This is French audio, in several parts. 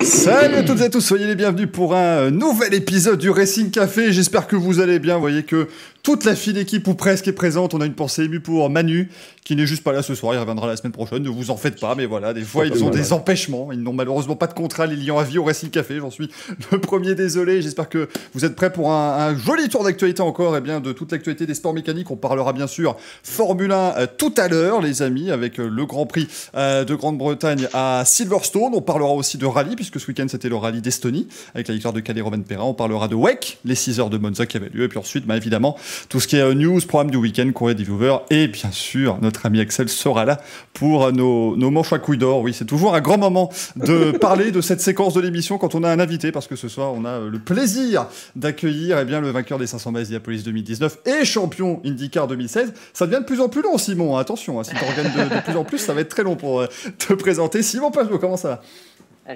Salut à toutes et à tous, soyez les bienvenus pour un nouvel épisode du Racing Café. J'espère que vous allez bien. Vous voyez que toute la fine équipe ou presque est présente. On a une pensée émue pour Manu, qui n'est juste pas là ce soir. Il reviendra la semaine prochaine. Ne vous en faites pas, mais voilà, des fois ils ont des empêchements. Ils n'ont malheureusement pas de contrat les liant à vie au Racing Café. J'en suis le premier désolé. J'espère que vous êtes prêts pour un joli tour d'actualité encore. Et bien de toute l'actualité des sports mécaniques. On parlera bien sûr Formule 1 tout à l'heure, les amis, avec le Grand Prix de Grande-Bretagne à Silverstone. On parlera aussi de rallye, puisque ce week-end c'était le rallye d'Estonie, avec la victoire de Kalle Rovanperä. On parlera de WEC, les 6 heures de Monza qui avaient lieu. Et puis ensuite, évidemment, tout ce qui est news, programme du week-end, courrier des viewers. Et bien sûr, notre ami Axel sera là pour nos manches à couilles d'or. Oui, c'est toujours un grand moment de parler de cette séquence de l'émission quand on a un invité, parce que ce soir, on a le plaisir d'accueillir le vainqueur des 500 miles d'Indianapolis 2019 et champion IndyCar 2016. Ça devient de plus en plus long, Simon. Attention, si tu organises de plus en plus, ça va être très long pour te présenter. Simon Pajot, comment ça va?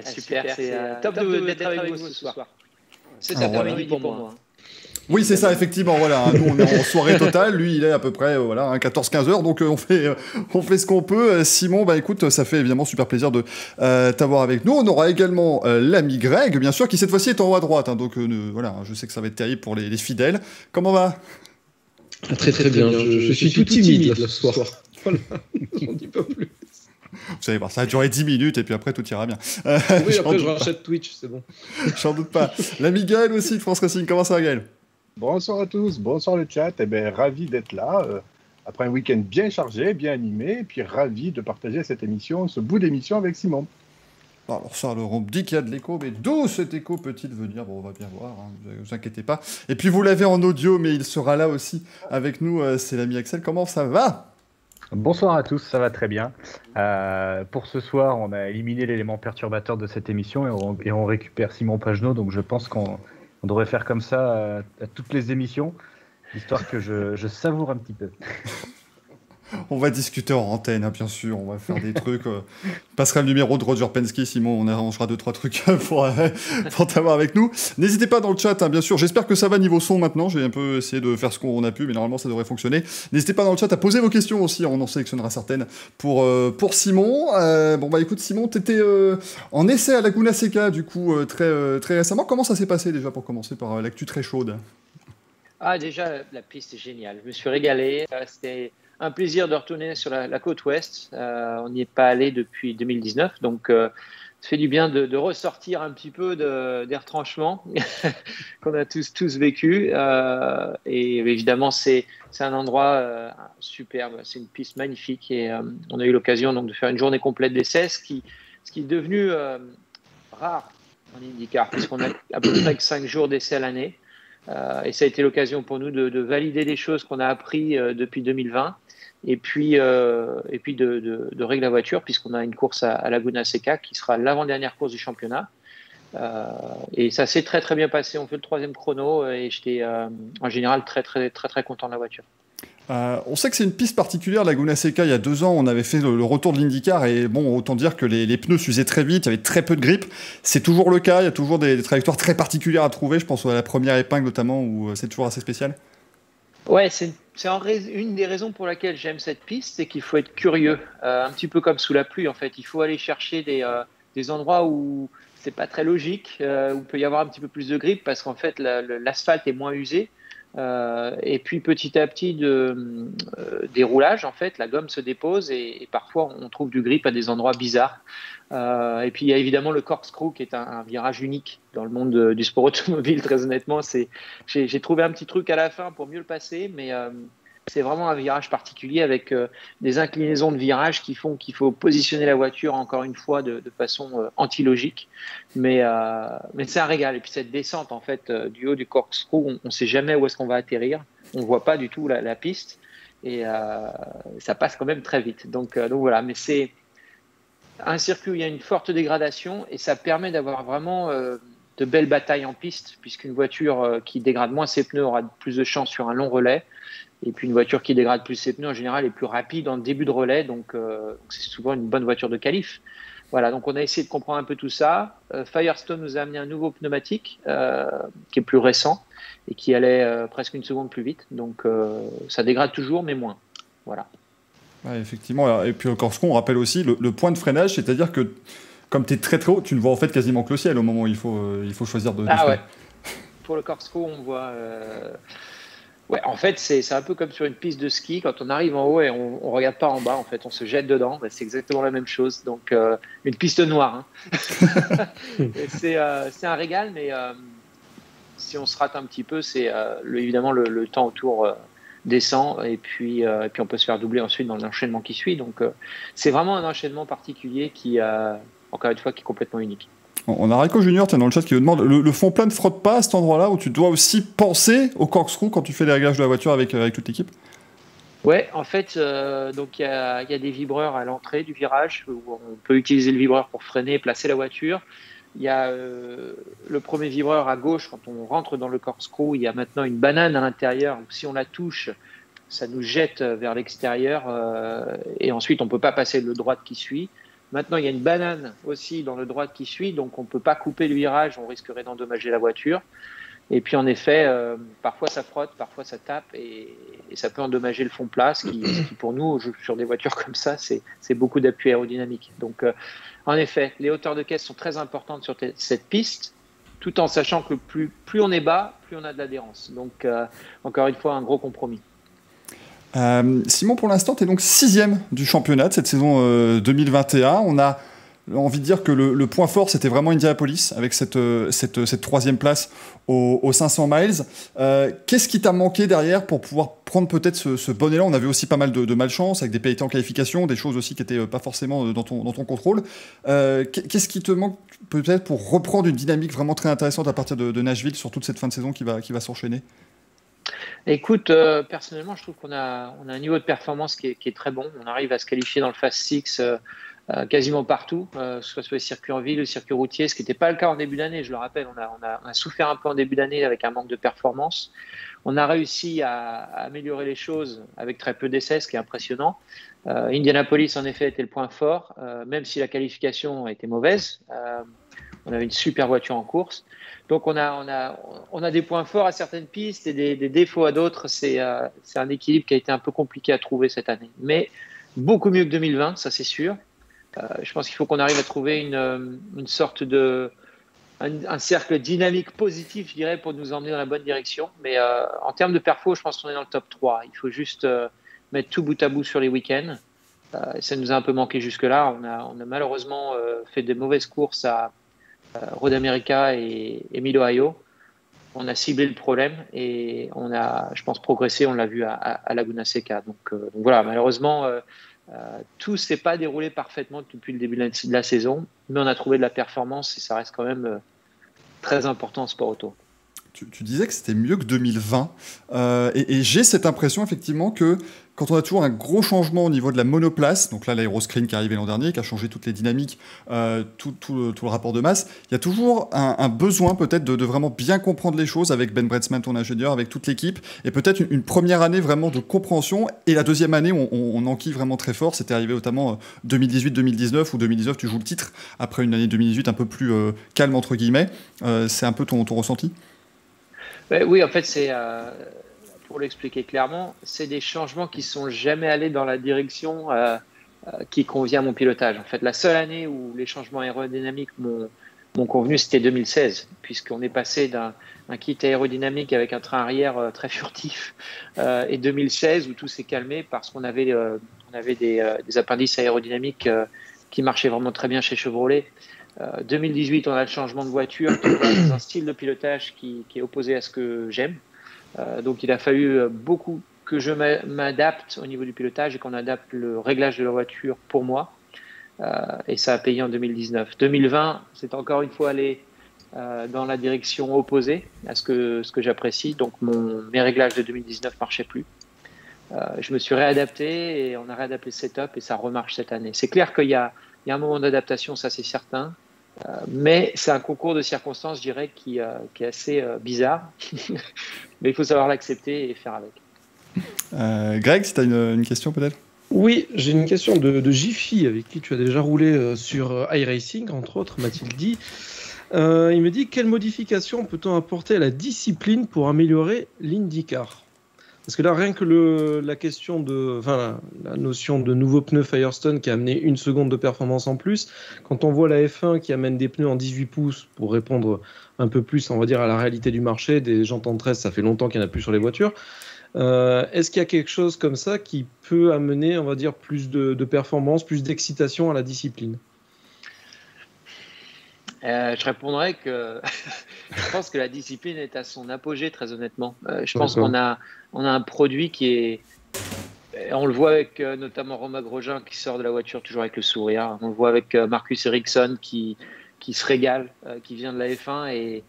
Super, c'est top d'être avec vous ce soir. C'est cet après-midi pour moi. Oui, c'est ça, effectivement. Voilà, nous, on est en soirée totale. Lui, il est à peu près 14-15 heures. Donc, on fait ce qu'on peut. Simon, écoute, ça fait évidemment super plaisir de t'avoir avec nous. On aura également l'ami Greg, bien sûr, qui cette fois-ci est en haut à droite. Donc, voilà, je sais que ça va être terrible pour les fidèles. Comment va? Très, très bien. Je suis tout timide ce soir. Voilà, j'en dis pas plus. Vous savez, ça a duré 10 minutes et puis après tout ira bien. Oui, après je rachète Twitch, c'est bon. J'en doute pas. L'ami Gaël aussi de France Racing, comment ça va Gaël? Bonsoir à tous, bonsoir le chat. Ravi d'être là, après un week-end bien chargé, bien animé, et puis ravi de partager cette émission, ce bout d'émission avec Simon. Alors ça, on me dit qu'il y a de l'écho, mais d'où cet écho peut-il venir? Bon, on va bien voir, ne vous inquiétez pas. Et puis vous l'avez en audio, mais il sera là aussi avec nous, c'est l'ami Axel. Comment ça va? Bonsoir à tous, ça va très bien. Pour ce soir, on a éliminé l'élément perturbateur de cette émission et on récupère Simon Pagenaud, donc je pense qu'on devrait faire comme ça à toutes les émissions, histoire que je savoure un petit peu. On va discuter en antenne, bien sûr, on va faire des trucs. On passera le numéro de Roger Penske, Simon, on arrangera 2-3 trucs pour t'avoir avec nous. N'hésitez pas dans le chat, bien sûr. J'espère que ça va niveau son maintenant. J'ai un peu essayé de faire ce qu'on a pu, mais normalement ça devrait fonctionner. N'hésitez pas dans le chat à poser vos questions aussi, on en sélectionnera certaines pour Simon. Écoute, Simon, t'étais en essai à Laguna Seca, du coup, très récemment. Comment ça s'est passé déjà pour commencer par l'actu très chaude? Déjà, la piste est géniale. Je me suis régalé. C'était un plaisir de retourner sur la côte ouest. On n'y est pas allé depuis 2019, donc ça fait du bien de ressortir un petit peu des retranchements qu'on a tous vécu. Et évidemment, c'est un endroit superbe. C'est une piste magnifique et on a eu l'occasion donc de faire une journée complète d'essais, ce qui est devenu rare en IndyCar, puisqu'on a à peu près que 5 jours d'essais à l'année. Et ça a été l'occasion pour nous de valider des choses qu'on a appris depuis 2020 et puis de régler la voiture, puisqu'on a une course à Laguna Seca qui sera l'avant-dernière course du championnat. Et ça s'est très très bien passé. On fait le 3e chrono et j'étais en général très très très très content de la voiture. On sait que c'est une piste particulière, Laguna Seca. Il y a 2 ans, on avait fait le retour de l'IndyCar et autant dire que les pneus s'usaient très vite, il y avait très peu de grip. C'est toujours le cas, il y a toujours des trajectoires très particulières à trouver. Je pense à la première épingle notamment, où c'est toujours assez spécial. Ouais, c'est une des raisons pour laquelle j'aime cette piste, c'est qu'il faut être curieux, un petit peu comme sous la pluie en fait. Il faut aller chercher des endroits où c'est pas très logique, où il peut y avoir un petit peu plus de grip parce qu'en fait l'asphalte est moins usé. Et puis petit à petit des roulages, en fait, la gomme se dépose et parfois on trouve du grip à des endroits bizarres. Et puis il y a évidemment le corkscrew qui est un virage unique dans le monde du sport automobile. Très honnêtement, j'ai trouvé un petit truc à la fin pour mieux le passer, mais c'est vraiment un virage particulier avec des inclinaisons de virage qui font qu'il faut positionner la voiture encore une fois de façon anti-logique. Mais c'est un régal. Et puis cette descente en fait du haut du corkscrew, on ne sait jamais où est-ce qu'on va atterrir. On ne voit pas du tout la piste et ça passe quand même très vite. Donc voilà. Mais c'est un circuit où il y a une forte dégradation et ça permet d'avoir vraiment de belles batailles en piste, puisqu'une voiture qui dégrade moins ses pneus aura plus de chance sur un long relais. Et puis une voiture qui dégrade plus ses pneus, en général, est plus rapide en début de relais. Donc c'est souvent une bonne voiture de qualif. Voilà, donc on a essayé de comprendre un peu tout ça. Firestone nous a amené un nouveau pneumatique qui est plus récent et qui allait presque 1 seconde plus vite. Donc ça dégrade toujours, mais moins. Voilà. Ouais, effectivement. Et puis au corkscrew, on rappelle aussi le point de freinage, c'est-à-dire que comme tu es très très haut, tu ne vois en fait quasiment que le ciel au moment où il faut choisir de Ah ouais. Pour le corkscrew, on voit. Ouais, en fait, c'est un peu comme sur une piste de ski. Quand on arrive en haut et on regarde pas en bas, en fait, on se jette dedans. Bah, c'est exactement la même chose. Donc, une piste noire. Hein. C'est un régal, mais si on se rate un petit peu, c'est évidemment le temps autour descend et puis on peut se faire doubler ensuite dans l'enchaînement qui suit. Donc, c'est vraiment un enchaînement particulier qui, encore une fois, qui est complètement unique. On a Raiko Junior dans le chat qui nous demande le fond plat ne frotte pas à cet endroit-là où tu dois aussi penser au corkscrew quand tu fais les réglages de la voiture avec toute l'équipe? Ouais, en fait, donc il y a des vibreurs à l'entrée du virage où on peut utiliser le vibreur pour freiner et placer la voiture. Il y a le premier vibreur à gauche quand on rentre dans le corkscrew. Il y a maintenant une banane à l'intérieur où si on la touche, ça nous jette vers l'extérieur et ensuite on peut pas passer le droite qui suit. Maintenant, il y a une banane aussi dans le droite qui suit, donc on ne peut pas couper le virage, on risquerait d'endommager la voiture. Et puis en effet, parfois ça frotte, parfois ça tape et ça peut endommager le fond plat, ce qui pour nous, sur des voitures comme ça, c'est beaucoup d'appui aérodynamique. Donc en effet, les hauteurs de caisse sont très importantes sur cette piste, tout en sachant que plus on est bas, plus on a de l'adhérence. Donc encore une fois, un gros compromis. Simon, pour l'instant, tu es donc 6e du championnat de cette saison 2021. On a envie de dire que le point fort, c'était vraiment Indianapolis, avec cette 3e place aux 500 miles. Qu'est-ce qui t'a manqué derrière pour pouvoir prendre peut-être ce bon élan? On avait aussi pas mal de malchance, avec des pénalités en qualification, des choses aussi qui n'étaient pas forcément dans ton contrôle. Qu'est-ce qui te manque peut-être pour reprendre une dynamique vraiment très intéressante à partir de Nashville sur toute cette fin de saison qui va s'enchaîner? Écoute, personnellement, je trouve qu'on a un niveau de performance qui est très bon. On arrive à se qualifier dans le Fast Six quasiment partout, que ce soit sur les circuits en ville, le circuit routier, ce qui n'était pas le cas en début d'année. Je le rappelle, on a souffert un peu en début d'année avec un manque de performance. On a réussi à améliorer les choses avec très peu d'essais, ce qui est impressionnant. Indianapolis, en effet, était le point fort, même si la qualification a été mauvaise. On avait une super voiture en course. Donc, on a des points forts à certaines pistes et des défauts à d'autres. C'est un équilibre qui a été un peu compliqué à trouver cette année. Mais beaucoup mieux que 2020, ça c'est sûr. Je pense qu'il faut qu'on arrive à trouver une sorte un cercle dynamique positif, je dirais, pour nous emmener dans la bonne direction. Mais en termes de perfo, je pense qu'on est dans le top 3. Il faut juste mettre tout bout à bout sur les week-ends. Ça nous a un peu manqué jusque-là. On a malheureusement fait des mauvaises courses à Road America et Mid-Ohio. On a ciblé le problème et on a, je pense, progressé. On l'a vu à Laguna Seca. Donc voilà, malheureusement, tout s'est pas déroulé parfaitement depuis le début de la saison, mais on a trouvé de la performance et ça reste quand même très important en sport auto. Tu disais que c'était mieux que 2020 et j'ai cette impression effectivement que quand on a toujours un gros changement au niveau de la monoplace, donc là l'aéroscreen qui est arrivé l'an dernier, qui a changé toutes les dynamiques, tout le rapport de masse, il y a toujours un besoin peut-être de vraiment bien comprendre les choses avec Ben Bretzman, ton ingénieur, avec toute l'équipe, et peut-être une première année vraiment de compréhension, et la deuxième année on enquille vraiment très fort. C'était arrivé notamment 2018-2019, où 2019 tu joues le titre, après une année 2018 un peu plus calme entre guillemets. C'est un peu ton ressenti? Oui, en fait, pour l'expliquer clairement, c'est des changements qui ne sont jamais allés dans la direction qui convient à mon pilotage. En fait, la seule année où les changements aérodynamiques m'ont convenu, c'était 2016, puisqu'on est passé d'un kit aérodynamique avec un train arrière très furtif, et 2016 où tout s'est calmé parce qu'on avait des appendices aérodynamiques qui marchaient vraiment très bien chez Chevrolet. 2018, on a le changement de voiture qui va dans un style de pilotage qui est opposé à ce que j'aime. Donc il a fallu beaucoup que je m'adapte au niveau du pilotage et qu'on adapte le réglage de la voiture pour moi. Et ça a payé en 2019. 2020, c'est encore une fois aller dans la direction opposée à ce que j'apprécie. Donc mes réglages de 2019 ne marchaient plus. Je me suis réadapté et on a réadapté le setup et ça remarche cette année. C'est clair qu'il y a un moment d'adaptation, ça c'est certain. Mais c'est un concours de circonstances, je dirais, qui est assez bizarre. Mais il faut savoir l'accepter et faire avec. Greg, si tu as une question peut-être? Oui, j'ai une question de Jiffy, avec qui tu as déjà roulé sur iRacing, entre autres, m'a-t-il dit. Il me dit, quelle modification peut-on apporter à la discipline pour améliorer l'IndyCar? Parce que là, rien que la question la notion de nouveaux pneus Firestone qui a amené 1 seconde de performance en plus, quand on voit la F1 qui amène des pneus en 18 pouces pour répondre un peu plus, on va dire, à la réalité du marché, des jantes en 13, ça fait longtemps qu'il n'y en a plus sur les voitures. Est-ce qu'il y a quelque chose comme ça qui peut amener, on va dire, plus de performance, plus d'excitation à la discipline? Je répondrais que je pense que la discipline est à son apogée, très honnêtement. Je pense qu'on a un produit qui est... On le voit avec notamment Romain Grosjean qui sort de la voiture toujours avec le sourire. On le voit avec Marcus Ericsson qui se régale, qui vient de la F1. Et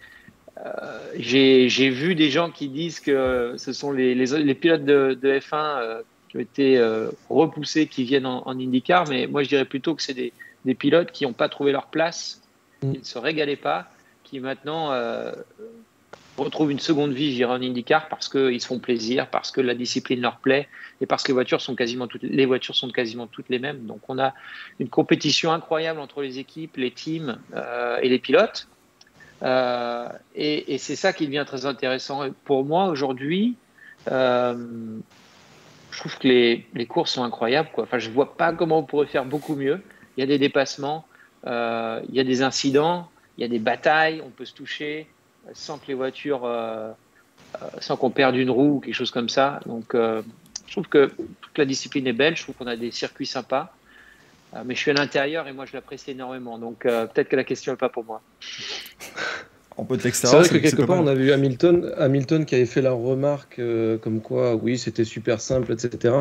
j'ai vu des gens qui disent que ce sont les pilotes de F1 qui ont été repoussés, qui viennent en IndyCar. Mais moi, je dirais plutôt que c'est des pilotes qui n'ont pas trouvé leur place, qui ne se régalaient pas, qui maintenant retrouvent une seconde vie, je dirais, en IndyCar parce qu'ils se font plaisir, parce que la discipline leur plaît et parce que les voitures sont quasiment toutes les mêmes. Donc on a une compétition incroyable entre les équipes, les teams et les pilotes. Et c'est ça qui devient très intéressant. Et pour moi, aujourd'hui, je trouve que les courses sont incroyables, quoi. Enfin, je ne vois pas comment on pourrait faire beaucoup mieux. Il y a des dépassements, il y a des incidents, il y a des batailles, on peut se toucher sans que les voitures, sans qu'on perde une roue ou quelque chose comme ça. Donc, je trouve que toute la discipline est belle. Je trouve qu'on a des circuits sympas. Mais je suis à l'intérieur et moi, je l'apprécie énormément. Donc, peut-être que la question n'est pas pour moi. On peut c'est vrai que quelque part, on a vu Hamilton qui avait fait la remarque comme quoi, oui, c'était super simple, etc.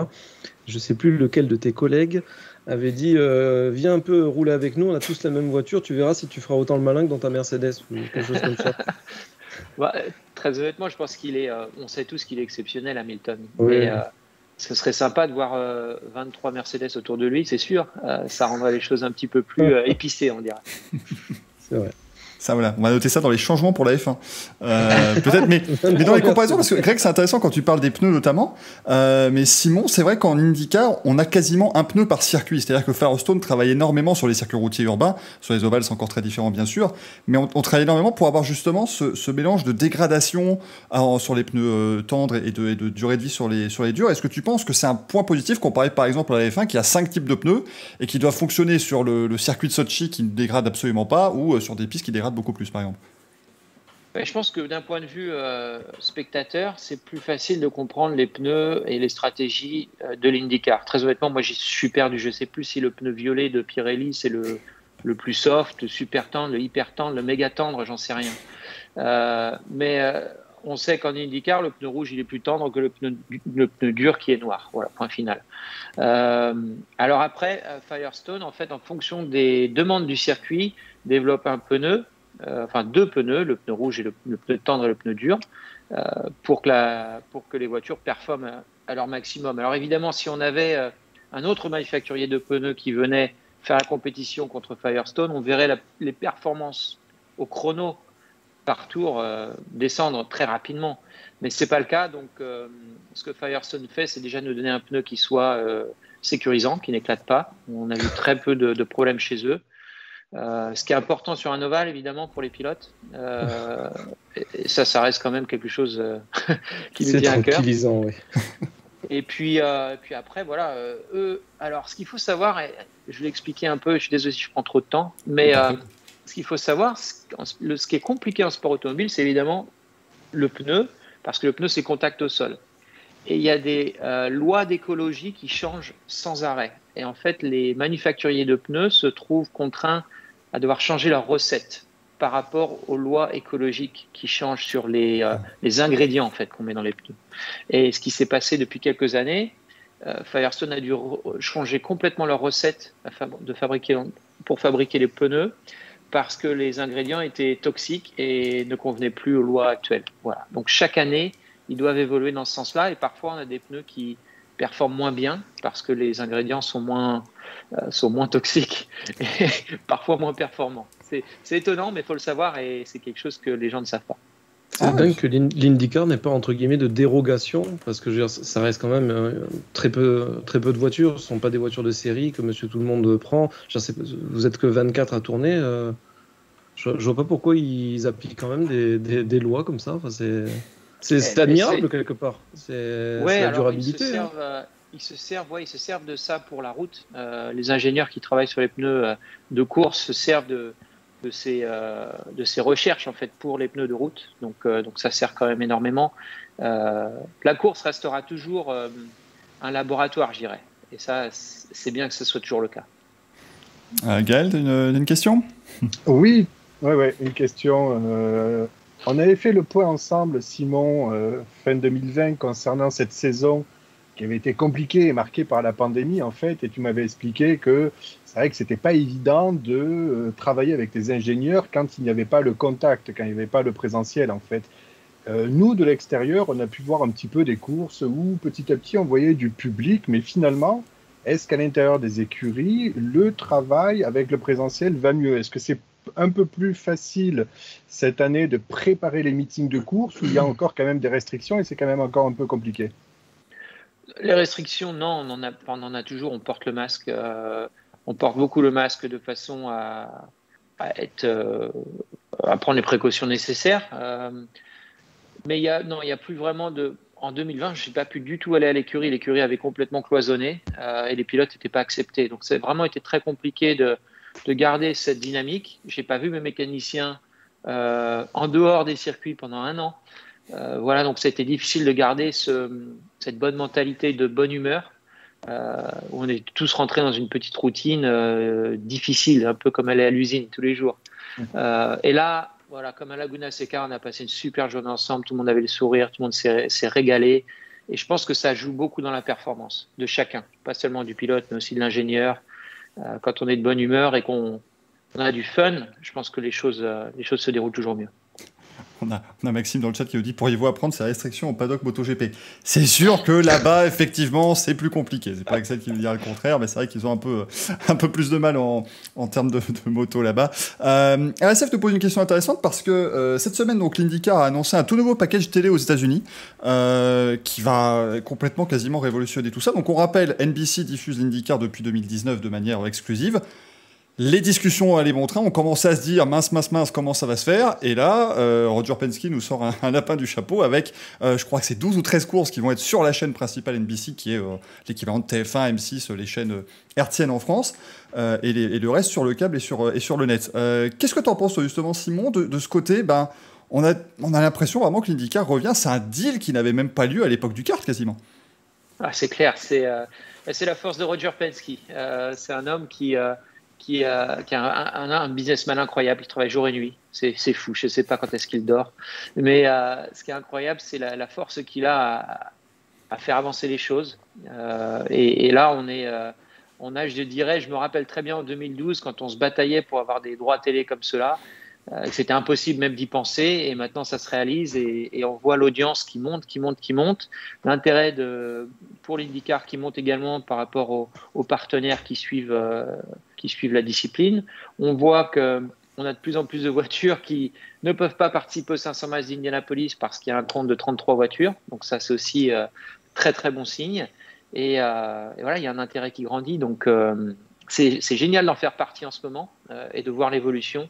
Je ne sais plus lequel de tes collègues avait dit viens un peu rouler avec nous, on a tous la même voiture, tu verras si tu feras autant le malin que dans ta Mercedes ou quelque chose comme ça. Très honnêtement, je pense on sait tous qu'il est exceptionnel, Hamilton. Oui. Mais ce serait sympa de voir 23 Mercedes autour de lui, c'est sûr. Ça rendrait les choses un petit peu plus épicées, on dirait. C'est vrai. Ça, voilà. On va noter ça dans les changements pour la F1. Peut-être, mais dans les comparaisons, parce que Greg, c'est intéressant quand tu parles des pneus notamment. Mais Simon, c'est vrai qu'en IndyCar, on a quasiment un pneu par circuit. C'est-à-dire que Firestone travaille énormément sur les circuits routiers urbains. Sur les ovales, c'est encore très différent, bien sûr. Mais on travaille énormément pour avoir justement ce mélange de dégradation sur les pneus tendres et de durée de vie sur les durs. Est-ce que tu penses que c'est un point positif comparé par exemple à la F1 qui a 5 types de pneus et qui doivent fonctionner sur le circuit de Sochi qui ne dégrade absolument pas ou sur des pistes qui dégradent beaucoup plus, par exemple? Je pense que d'un point de vue spectateur, c'est plus facile de comprendre les pneus et les stratégies de l'IndyCar. Très honnêtement, moi, j'y suis perdu. Je ne sais plus si le pneu violet de Pirelli, c'est le plus soft, le super tendre, le hyper tendre, le méga tendre, j'en sais rien. Mais on sait qu'en IndyCar, le pneu rouge, il est plus tendre que le pneu dur qui est noir. Voilà, point final. Alors après, Firestone, en fait, en fonction des demandes du circuit, développe un pneu, deux pneus, le pneu rouge et le pneu tendre et le pneu dur, pour que les voitures performent à leur maximum. Alors évidemment, si on avait un autre manufacturier de pneus qui venait faire la compétition contre Firestone, on verrait les performances au chrono par tour descendre très rapidement. Mais ce n'est pas le cas. Donc, ce que Firestone fait, c'est déjà nous donner un pneu qui soit sécurisant, qui n'éclate pas. On a vu très peu de problèmes chez eux. Ce qui est important sur un ovale, évidemment, pour les pilotes. Et ça reste quand même quelque chose qui nous tient à cœur. C'est tranquillisant, oui. Et puis après, voilà, eux. Alors, ce qu'il faut savoir, et je vais l'expliquer un peu, je suis désolé si je prends trop de temps, mais ce qu'il faut savoir, ce qui est compliqué en sport automobile, c'est évidemment le pneu, parce que le pneu, c'est contact au sol. Et il y a des lois d'écologie qui changent sans arrêt. Et en fait, les manufacturiers de pneus se trouvent contraints à devoir changer leurs recettes par rapport aux lois écologiques qui changent sur les ingrédients en fait, qu'on met dans les pneus. Et ce qui s'est passé depuis quelques années, Firestone a dû changer complètement leurs recettes pour fabriquer les pneus parce que les ingrédients étaient toxiques et ne convenaient plus aux lois actuelles. Voilà. Donc chaque année, ils doivent évoluer dans ce sens-là et parfois on a des pneus qui performent moins bien parce que les ingrédients sont moins toxiques et parfois moins performants. C'est étonnant, mais il faut le savoir et c'est quelque chose que les gens ne savent pas. C'est dingue que l'IndyCar n'ait pas entre guillemets de dérogation parce que je veux dire, ça reste quand même très peu de voitures. Ce ne sont pas des voitures de série que Monsieur Tout le Monde prend. Vous êtes que 24 à tourner. Je vois pas pourquoi ils appliquent quand même des lois comme ça. Enfin, C'est admirable quelque part. C'est la durabilité. Ils se servent de ça pour la route. Les ingénieurs qui travaillent sur les pneus de course se servent de ces recherches en fait pour les pneus de route. Donc ça sert quand même énormément. La course restera toujours un laboratoire, je dirais. Et ça, c'est bien que ce soit toujours le cas. Gaël, une question ? Oui, une question. On avait fait le point ensemble, Simon, fin 2020, concernant cette saison qui avait été compliquée et marquée par la pandémie, en fait, et tu m'avais expliqué que c'est vrai que c'était pas évident de travailler avec des ingénieurs quand il n'y avait pas le contact, quand il n'y avait pas le présentiel, en fait. Nous, de l'extérieur, on a pu voir un petit peu des courses où, petit à petit, on voyait du public, mais finalement, est-ce qu'à l'intérieur des écuries, le travail avec le présentiel va mieux ? Est-ce que c'est un peu plus facile cette année de préparer les meetings de course où il y a encore quand même des restrictions et c'est quand même encore un peu compliqué ? Les restrictions, non, on en a toujours. On porte le masque. On porte beaucoup le masque de façon à prendre les précautions nécessaires. Mais il y a plus vraiment de. En 2020, je n'ai pas pu du tout aller à l'écurie. L'écurie avait complètement cloisonné et les pilotes n'étaient pas acceptés. Donc, ça a vraiment été très compliqué de garder cette dynamique. Je n'ai pas vu mes mécaniciens en dehors des circuits pendant un an. Voilà, donc ça a été difficile de garder cette bonne mentalité de bonne humeur. On est tous rentrés dans une petite routine difficile, un peu comme aller à l'usine tous les jours. Et là, voilà, comme à Laguna Seca, on a passé une super journée ensemble, tout le monde avait le sourire, tout le monde s'est régalé. Et je pense que ça joue beaucoup dans la performance de chacun, pas seulement du pilote, mais aussi de l'ingénieur. Quand on est de bonne humeur et qu'on a du fun, je pense que les choses se déroulent toujours mieux. On a Maxime dans le chat qui nous dit « Pourriez-vous apprendre ces restrictions au paddock MotoGP ?» C'est sûr que là-bas, effectivement, c'est plus compliqué. C'est pas Axel qui nous dira le contraire, mais c'est vrai qu'ils ont un peu plus de mal en termes de moto là-bas. RSF te pose une question intéressante parce que cette semaine, donc, l'IndyCar a annoncé un tout nouveau package télé aux États-Unis qui va complètement, quasiment révolutionner tout ça. Donc, on rappelle, NBC diffuse l'IndyCar depuis 2019 de manière exclusive. Les discussions allaient montrer, on commençait à se dire mince, comment ça va se faire. Et là, Roger Penske nous sort un lapin du chapeau avec, je crois que c'est 12 ou 13 courses qui vont être sur la chaîne principale NBC, qui est l'équivalent de TF1, M6, les chaînes hertziennes en France, et le reste sur le câble et sur le net. Qu'est-ce que tu en penses, justement, Simon, de ce côté? On a l'impression vraiment que l'IndyCar revient. C'est un deal qui n'avait même pas lieu à l'époque du kart, quasiment. Ah, c'est clair, c'est la force de Roger Penske. C'est un homme qui a un businessman incroyable, il travaille jour et nuit, c'est fou, je ne sais pas quand est-ce qu'il dort, mais ce qui est incroyable, c'est la force qu'il a à faire avancer les choses, et là je me rappelle très bien en 2012 quand on se bataillait pour avoir des droits télé comme cela, c'était impossible même d'y penser, et maintenant ça se réalise, et on voit l'audience qui monte, l'intérêt pour l'IndyCar qui monte également par rapport aux partenaires qui suivent la discipline. On voit qu'on a de plus en plus de voitures qui ne peuvent pas participer aux 500 miles d'Indianapolis parce qu'il y a un compte de 33 voitures, donc ça c'est aussi très très bon signe, et voilà, il y a un intérêt qui grandit, donc c'est génial d'en faire partie en ce moment et de voir l'évolution.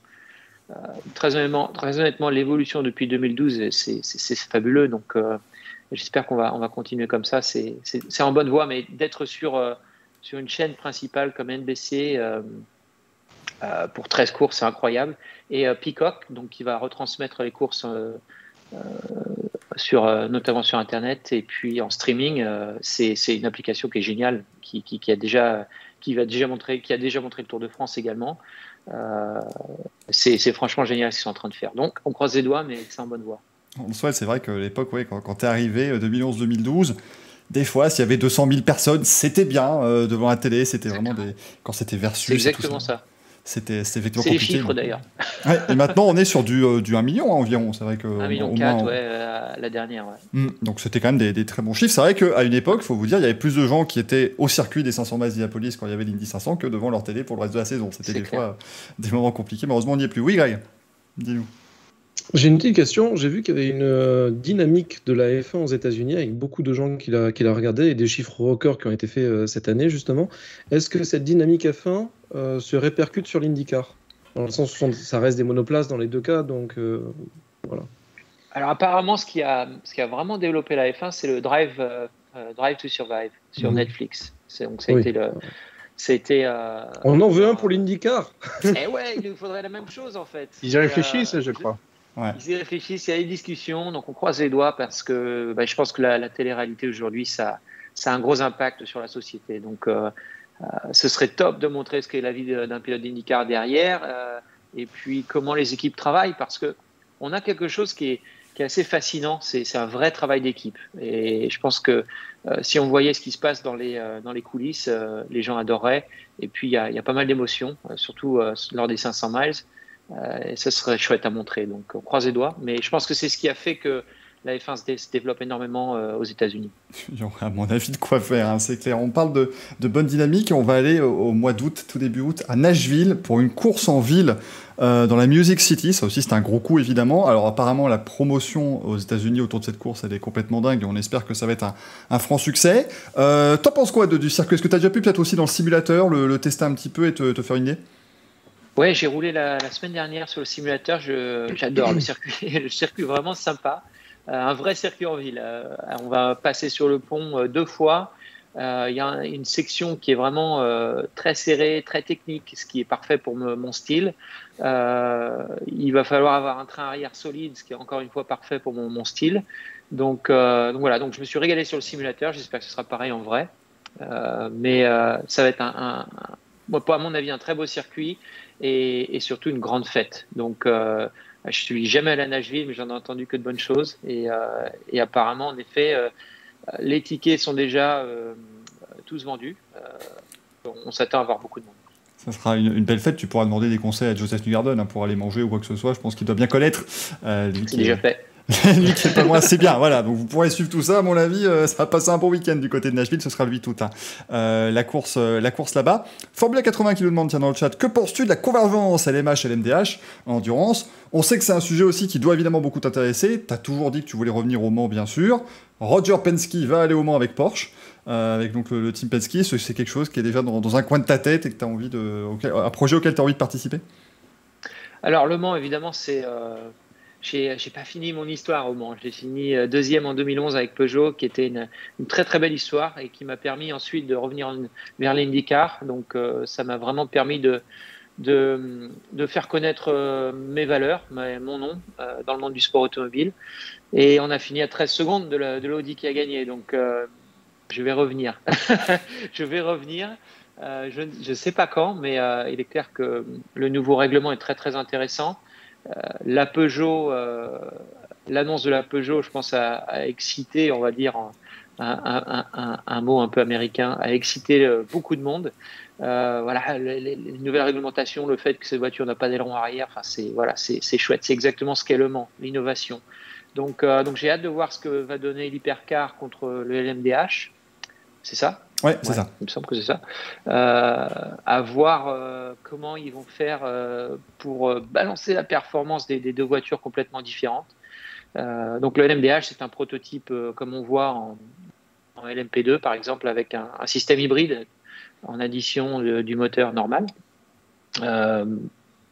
Très honnêtement, l'évolution depuis 2012, c'est fabuleux. Donc, j'espère qu'on va continuer comme ça. C'est en bonne voie, mais d'être sur une chaîne principale comme NBC pour 13 courses, c'est incroyable. Et Peacock, donc, qui va retransmettre les courses notamment sur Internet et puis en streaming, c'est une application qui est géniale, qui a déjà montré le Tour de France également. C'est franchement génial ce qu'ils sont en train de faire. Donc, on croise les doigts, mais c'est en bonne voie. En soi, c'est vrai que l'époque, quand tu es arrivé, 2011-2012, des fois, s'il y avait 200 000 personnes, c'était bien devant la télé. C'était vraiment quand c'était Versus. C'est exactement ça. C'était effectivement compliqué. C'est les chiffres d'ailleurs. Ouais, et maintenant, on est sur du 1 million environ. C'est vrai que 1,4 million, la dernière. Ouais. Donc, c'était quand même des très bons chiffres. C'est vrai qu'à une époque, il faut vous dire, il y avait plus de gens qui étaient au circuit des 500 miles d'Indianapolis quand il y avait l'Indy 500 que devant leur télé pour le reste de la saison. C'était des fois des moments compliqués. Malheureusement, on n'y est plus. Oui, Greg, dis-nous. J'ai une petite question. J'ai vu qu'il y avait une dynamique de la F1 aux États-Unis avec beaucoup de gens qui la regardaient et des chiffres records qui ont été faits cette année, justement. Est-ce que cette dynamique F1 se répercute sur l'IndyCar ? Dans le sens où ça reste des monoplaces dans les deux cas, donc voilà. Alors apparemment, ce qui a vraiment développé la F1, c'est le Drive to Survive sur Netflix. Donc ça a été le. C'était. On en veut un pour l'IndyCar. Eh ouais, il nous faudrait la même chose en fait. Ils y réfléchissent, je crois. Ouais. Ils y réfléchissent, il y a des discussions, donc on croise les doigts parce que je pense que la télé-réalité aujourd'hui, ça a un gros impact sur la société. Donc ce serait top de montrer ce qu'est la vie d'un pilote d'IndyCar derrière et puis comment les équipes travaillent parce que on a quelque chose qui est assez fascinant, c'est un vrai travail d'équipe. Et je pense que si on voyait ce qui se passe dans les coulisses, les gens adoreraient. Et puis il y a pas mal d'émotions, surtout lors des 500 miles. Et ça serait chouette à montrer. Donc on croise les doigts. Mais je pense que c'est ce qui a fait que la F1 se développe énormément aux États-Unis. Il y aura à mon avis de quoi faire, hein, c'est clair. On parle de bonne dynamique et on va aller au mois d'août, tout début août, à Nashville pour une course en ville dans la Music City. Ça aussi, c'est un gros coup, évidemment. Alors apparemment, la promotion aux États-Unis autour de cette course, elle est complètement dingue et on espère que ça va être un franc succès. T'en penses quoi du circuit? Est-ce que tu as déjà pu peut-être aussi dans le simulateur le tester un petit peu et te faire une idée? Ouais, j'ai roulé la semaine dernière sur le simulateur. J'adore le circuit. Le circuit est vraiment sympa. Un vrai circuit en ville. On va passer sur le pont 2 fois. Il y a une section qui est vraiment très serrée, très technique, ce qui est parfait pour mon style. Il va falloir avoir un train arrière solide, ce qui est encore une fois parfait pour mon style. Donc voilà, donc je me suis régalé sur le simulateur. J'espère que ce sera pareil en vrai. Mais ça va être à mon avis un très beau circuit et surtout une grande fête. Donc je suis jamais allé à Nashville, mais j'en ai entendu que de bonnes choses. Et apparemment, en effet, les tickets sont déjà tous vendus. On s'attend à avoir beaucoup de monde. Ça sera une belle fête. Tu pourras demander des conseils à Joseph Newgarden pour aller manger ou quoi que ce soit. Je pense qu'il doit bien connaître. C'est déjà fait. Lui qui est pas moi, c'est bien. Voilà, donc vous pourrez suivre tout ça. À mon avis, ça va passer un bon week-end du côté de Nashville. Ce sera le 8 août. La course là-bas. Formula 80 qui nous demande, tiens, dans le chat, que penses-tu de la convergence LMH et LMDH en endurance? On sait que c'est un sujet aussi qui doit évidemment beaucoup t'intéresser. Tu as toujours dit que tu voulais revenir au Mans, bien sûr. Roger Penske va aller au Mans avec Porsche, avec donc le team Penske. C'est quelque chose qui est déjà dans un coin de ta tête et que tu as envie un projet auquel tu as envie de participer? Alors, le Mans, évidemment, c'est. J'ai pas fini mon histoire au Mans. J'ai fini deuxième en 2011 avec Peugeot, qui était une très très belle histoire et qui m'a permis ensuite de revenir vers l'IndyCar. Donc ça m'a vraiment permis de faire connaître mes valeurs, mon nom dans le monde du sport automobile. Et on a fini à 13 secondes de l'Audi qui a gagné. Donc je vais revenir. Je vais revenir. Je ne sais pas quand, mais il est clair que le nouveau règlement est très très intéressant. La Peugeot, l'annonce de la Peugeot, je pense, a excité, on va dire, un mot un peu américain, a excité beaucoup de monde. Voilà, les nouvelles réglementations, le fait que cette voiture n'a pas d'aileron arrière, c'est chouette. C'est exactement ce qu'est le Mans, l'innovation. Donc j'ai hâte de voir ce que va donner l'Hypercar contre le LMDH. C'est ça? Ouais, c'est ça. Il me semble que c'est ça. À voir comment ils vont faire pour balancer la performance des deux voitures complètement différentes. Donc le LMDH, c'est un prototype comme on voit en LMP2, par exemple, avec un système hybride en addition du moteur normal.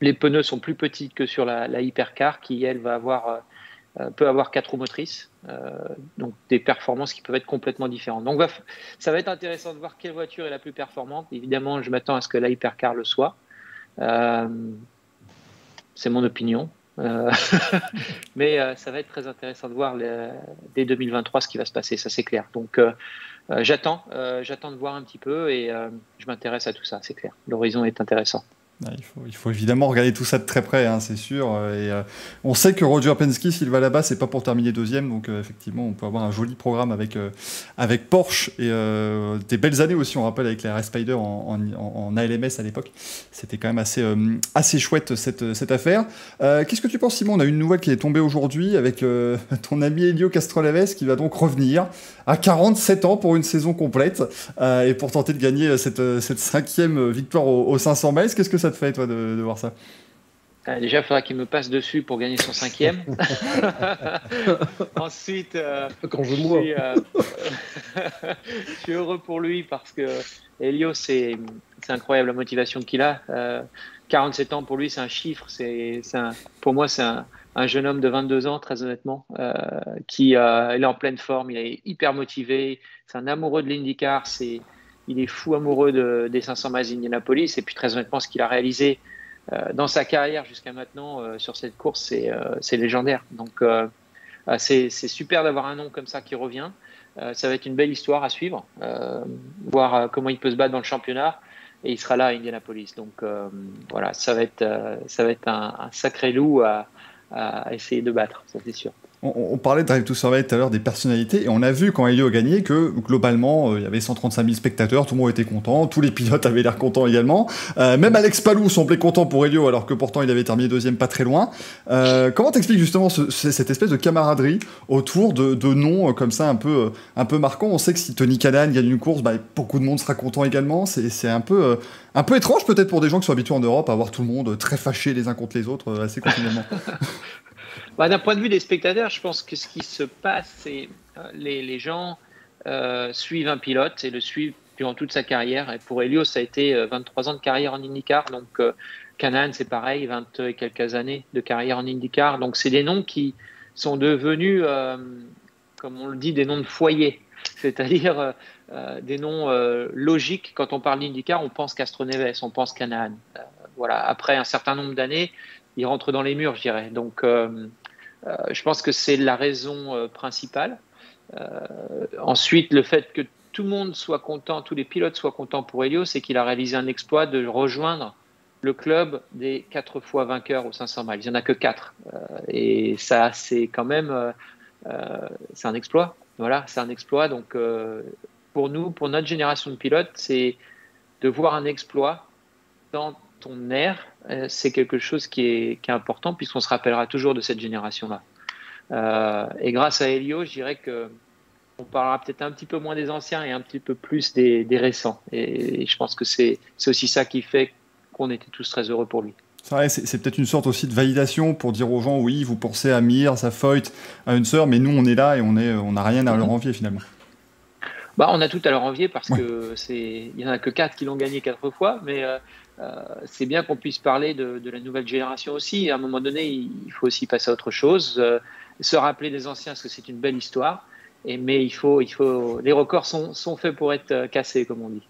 Les pneus sont plus petits que sur la Hypercar, qui, elle, peut avoir 4 roues motrices, donc des performances qui peuvent être complètement différentes. Donc ça va être intéressant de voir quelle voiture est la plus performante. Évidemment, je m'attends à ce que la Hypercar le soit. C'est mon opinion. Mais ça va être très intéressant de voir dès 2023 ce qui va se passer, ça c'est clair. Donc j'attends de voir un petit peu et je m'intéresse à tout ça, c'est clair. L'horizon est intéressant. Il faut évidemment regarder tout ça de très près, hein, c'est sûr. Et on sait que Roger Penske, s'il va là-bas, c'est pas pour terminer deuxième. Donc effectivement, on peut avoir un joli programme avec Porsche et des belles années aussi. On rappelle avec les RS Spider en ALMS à l'époque. C'était quand même assez chouette cette affaire. Qu'est-ce que tu penses, Simon? On a une nouvelle qui est tombée aujourd'hui avec ton ami Helio Castroneves qui va donc revenir à 47 ans pour une saison complète et pour tenter de gagner cette 5e victoire aux 500 miles. Qu'est-ce que ça te fait, toi, de voir ça? Déjà, il faudra qu'il me passe dessus pour gagner son 5e. Ensuite, quand je mourrai. Je suis heureux pour lui parce que Helio, c'est incroyable la motivation qu'il a. 47 ans pour lui, c'est un chiffre. Pour moi, c'est un jeune homme de 22 ans, très honnêtement, qui il est en pleine forme, il est hyper motivé. C'est un amoureux de l'IndyCar, il est fou amoureux des 500 miles d'Indianapolis. Et puis très honnêtement, ce qu'il a réalisé dans sa carrière jusqu'à maintenant sur cette course, c'est légendaire. Donc c'est super d'avoir un nom comme ça qui revient. Ça va être une belle histoire à suivre, voir comment il peut se battre dans le championnat. Et il sera là à Indianapolis. Donc voilà, ça va être un sacré loup à essayer de battre, ça c'est sûr. On parlait de Drive to Survive tout à l'heure des personnalités, et on a vu quand Helio a gagné que globalement il y avait 135 000 spectateurs, tout le monde était content, tous les pilotes avaient l'air contents également, même Alex Palou semblait content pour Helio alors que pourtant il avait terminé deuxième pas très loin. Comment t'expliques justement cette espèce de camaraderie autour de noms comme ça un peu marquants? On sait que si Tony Kanaan gagne une course, beaucoup de monde sera content également. C'est un peu étrange peut-être pour des gens qui sont habitués en Europe à voir tout le monde très fâchés les uns contre les autres assez continuellement. D'un point de vue des spectateurs, je pense que ce qui se passe, c'est les gens suivent un pilote et le suivent durant toute sa carrière. Et pour Helio, ça a été 23 ans de carrière en IndyCar. Donc Kanaan, c'est pareil, 20 et quelques années de carrière en IndyCar. Donc c'est des noms qui sont devenus, comme on le dit, des noms de foyer. C'est-à-dire des noms logiques. Quand on parle d'IndyCar, on pense Castroneves, on pense Kanaan. Voilà. Après un certain nombre d'années, il rentre dans les murs, je dirais. Donc, je pense que c'est la raison principale. Ensuite, le fait que tout le monde soit content, tous les pilotes soient contents pour Helio, c'est qu'il a réalisé un exploit de rejoindre le club des 4 fois vainqueurs aux 500 miles. Il n'y en a que 4. Et ça, c'est quand même c'est un exploit. Voilà, c'est un exploit. Donc, pour nous, pour notre génération de pilotes, c'est de voir un exploit dans ton air, c'est quelque chose qui est important puisqu'on se rappellera toujours de cette génération-là. Et grâce à Helio, je dirais qu'on parlera peut-être un petit peu moins des anciens et un petit peu plus des récents. Et je pense que c'est aussi ça qui fait qu'on était tous très heureux pour lui. C'est vrai, c'est peut-être une sorte aussi de validation pour dire aux gens, oui, vous pensez à Mir, à Foyt, à Unser, mais nous on est là et on n'a rien à leur envier finalement. On a tout à leur envier parce que il y en a que 4 qui l'ont gagné 4 fois, mais c'est bien qu'on puisse parler de la nouvelle génération aussi. À un moment donné, il faut aussi passer à autre chose, se rappeler des anciens parce que c'est une belle histoire. Mais les records sont faits pour être cassés, comme on dit.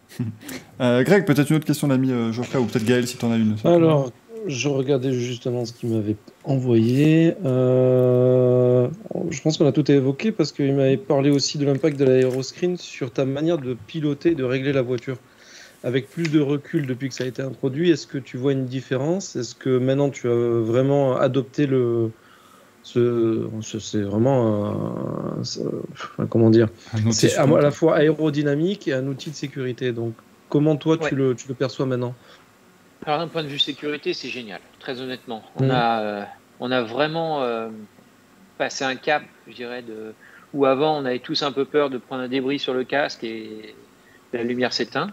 Greg, peut-être une autre question de l'ami Geoffrey, ou peut-être Gaël si tu en as une. Alors, je regardais justement ce qu'il m'avait envoyé. Je pense qu'on a tout évoqué parce qu'il m'avait parlé aussi de l'impact de l'aéroscreen sur ta manière de piloter, de régler la voiture. Avec plus de recul depuis que ça a été introduit, est-ce que tu vois une différence? Est-ce que maintenant tu as vraiment adopté c'est vraiment comment dire, c'est à la fois aérodynamique et un outil de sécurité. Donc comment toi tu le perçois maintenant? Alors d'un point de vue sécurité, c'est génial, très honnêtement. On a vraiment passé un cap, je dirais, où avant on avait tous un peu peur de prendre un débris sur le casque et la lumière s'éteint.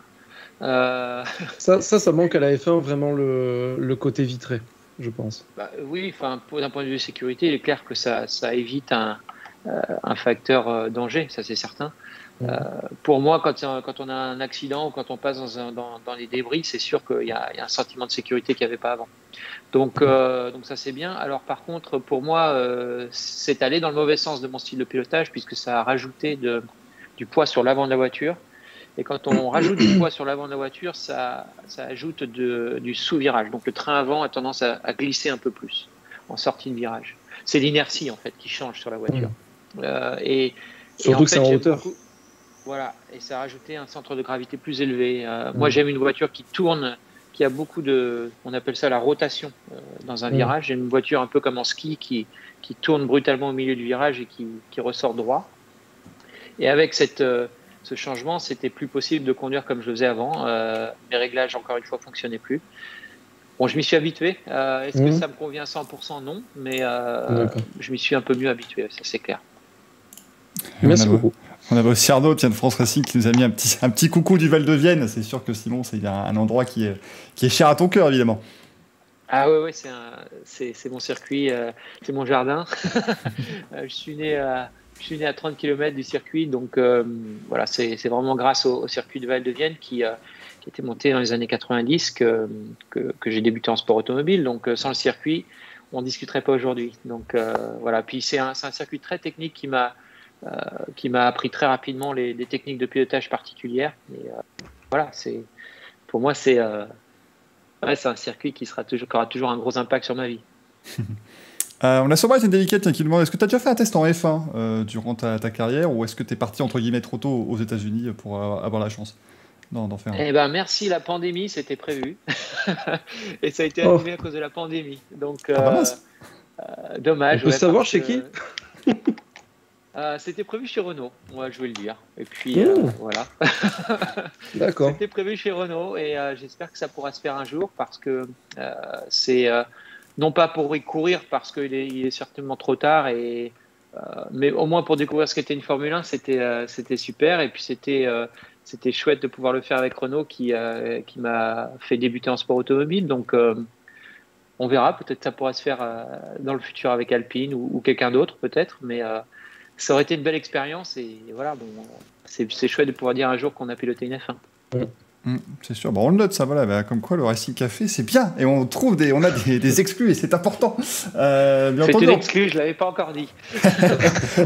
Ça manque à la F1 vraiment le côté vitré, je pense. Oui, d'un point de vue sécurité, il est clair que ça évite un facteur danger, ça c'est certain. Pour moi, quand on a un accident ou quand on passe dans les débris, c'est sûr qu'il y a un sentiment de sécurité qu'il n'y avait pas avant. Donc ça c'est bien. Alors par contre, pour moi, c'est allé dans le mauvais sens de mon style de pilotage puisque ça a rajouté du poids sur l'avant de la voiture. Et quand on rajoute du poids sur l'avant de la voiture, ça ajoute du sous-virage. Donc le train avant a tendance à glisser un peu plus en sortie de virage. C'est l'inertie en fait qui change sur la voiture. Surtout que c'est en hauteur. Voilà, et ça a rajouté un centre de gravité plus élevé. Moi j'aime une voiture qui tourne, qui a beaucoup on appelle ça la rotation dans un virage. J'aime une voiture un peu comme en ski qui tourne brutalement au milieu du virage et qui ressort droit. Et avec ce changement, c'était plus possible de conduire comme je le faisais avant. Mes réglages, encore une fois, fonctionnaient plus. Bon, je m'y suis habitué. Est-ce que ça me convient à 100%? Non, mais je m'y suis un peu mieux habitué, ça c'est clair. Merci beaucoup. On avait aussi Arnaud de France Racing qui nous a mis un petit coucou du Val de Vienne. C'est sûr que Simon, c'est un endroit qui est cher à ton cœur, évidemment. Ah oui, c'est mon circuit, c'est mon jardin. Je suis né à 30 km du circuit, donc voilà, c'est vraiment grâce au circuit de Val de Vienne qui qui était monté dans les années 90 que j'ai débuté en sport automobile. Donc sans le circuit, on ne discuterait pas aujourd'hui. Donc voilà. Puis c'est un circuit très technique qui m'a appris très rapidement des techniques de pilotage particulières. Et voilà, pour moi, c'est un circuit qui aura toujours un gros impact sur ma vie. On a sûrement été délicat qui demande, est-ce que tu as déjà fait un test en F1 durant ta carrière, ou est-ce que tu es parti entre guillemets trop tôt aux États-Unis pour avoir la chance d'en faire un? Eh ben, merci, la pandémie, c'était prévu. Et ça a été annulé à cause de la pandémie. Donc, dommage. On peut savoir chez qui? C'était prévu chez Renault, je vais le dire. Et puis, voilà. D'accord. C'était prévu chez Renault et j'espère que ça pourra se faire un jour parce que c'est non pas pour y courir parce qu'il est certainement trop tard, mais au moins pour découvrir ce qu'était une Formule 1, c'était super. Et puis c'était chouette de pouvoir le faire avec Renault qui m'a fait débuter en sport automobile. Donc on verra, peut-être ça pourra se faire dans le futur avec Alpine ou quelqu'un d'autre peut-être, mais ça aurait été une belle expérience et voilà, bon, c'est chouette de pouvoir dire un jour qu'on a piloté une F1. C'est sûr, on le note ça, voilà, comme quoi le Racing Café c'est bien et on a des exclus et c'est important. C'est une exclue, je l'avais pas encore dit.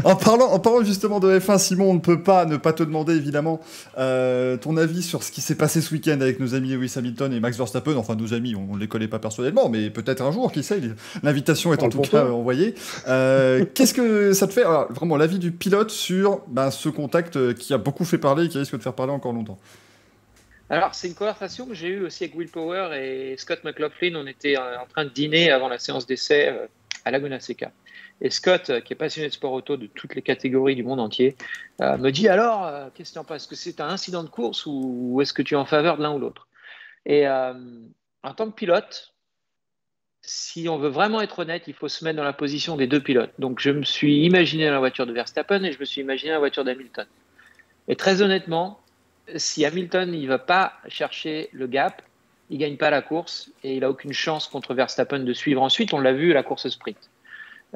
en parlant justement de F1, Simon, on ne peut pas ne pas te demander évidemment ton avis sur ce qui s'est passé ce week-end avec nos amis Lewis Hamilton et Max Verstappen. Enfin, nos amis, on ne les connaît pas personnellement, mais peut-être un jour, qui sait, l'invitation est en tout cas envoyée. Qu'est-ce que ça te fait, alors, vraiment, l'avis du pilote sur ce contact qui a beaucoup fait parler et qui risque de faire parler encore longtemps? Alors, c'est une conversation que j'ai eue aussi avec Will Power et Scott McLaughlin. On était en train de dîner avant la séance d'essai à Laguna Seca. Et Scott, qui est passionné de sport auto de toutes les catégories du monde entier, me dit alors, qu'est-ce que tu en penses? Est-ce que c'est un incident de course ou est-ce que tu es en faveur de l'un ou l'autre? Et en tant que pilote, si on veut vraiment être honnête, il faut se mettre dans la position des deux pilotes. Donc, je me suis imaginé dans la voiture de Verstappen et je me suis imaginé dans la voiture d'Hamilton. Et très honnêtement, si Hamilton il va pas chercher le gap, il gagne pas la course et il a aucune chance contre Verstappen de suivre ensuite. On l'a vu à la course sprint.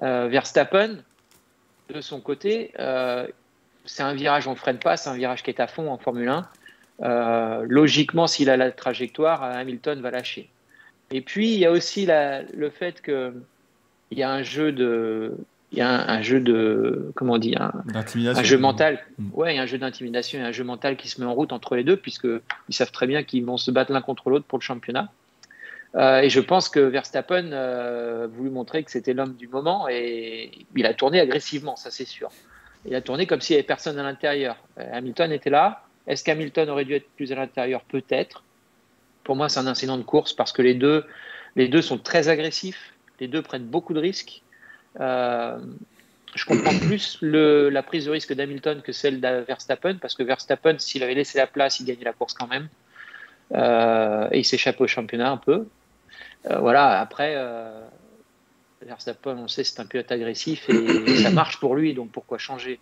Verstappen, de son côté, c'est un virage, on ne freine pas, c'est un virage qui est à fond en Formule 1. Logiquement, s'il a la trajectoire, Hamilton va lâcher. Et puis, il y a aussi le fait qu'il y a un jeu de... comment on dit, un jeu mental. Ouais, il y a un jeu d'intimidation et un jeu mental qui se met en route entre les deux, puisqu'ils savent très bien qu'ils vont se battre l'un contre l'autre pour le championnat. Et je pense que Verstappen a voulu montrer que c'était l'homme du moment et il a tourné agressivement, ça c'est sûr. Il a tourné comme s'il n'y avait personne à l'intérieur. Hamilton était là. Est-ce qu'Hamilton aurait dû être plus à l'intérieur? Peut-être. Pour moi, c'est un incident de course parce que les deux sont très agressifs. Les deux prennent beaucoup de risques. Je comprends plus la prise de risque d'Hamilton que celle de Verstappen, parce que Verstappen, s'il avait laissé la place, il gagnait la course quand même. Et il s'échappe au championnat un peu. Voilà, après, Verstappen, on sait, c'est un pilote agressif et ça marche pour lui, donc pourquoi changer?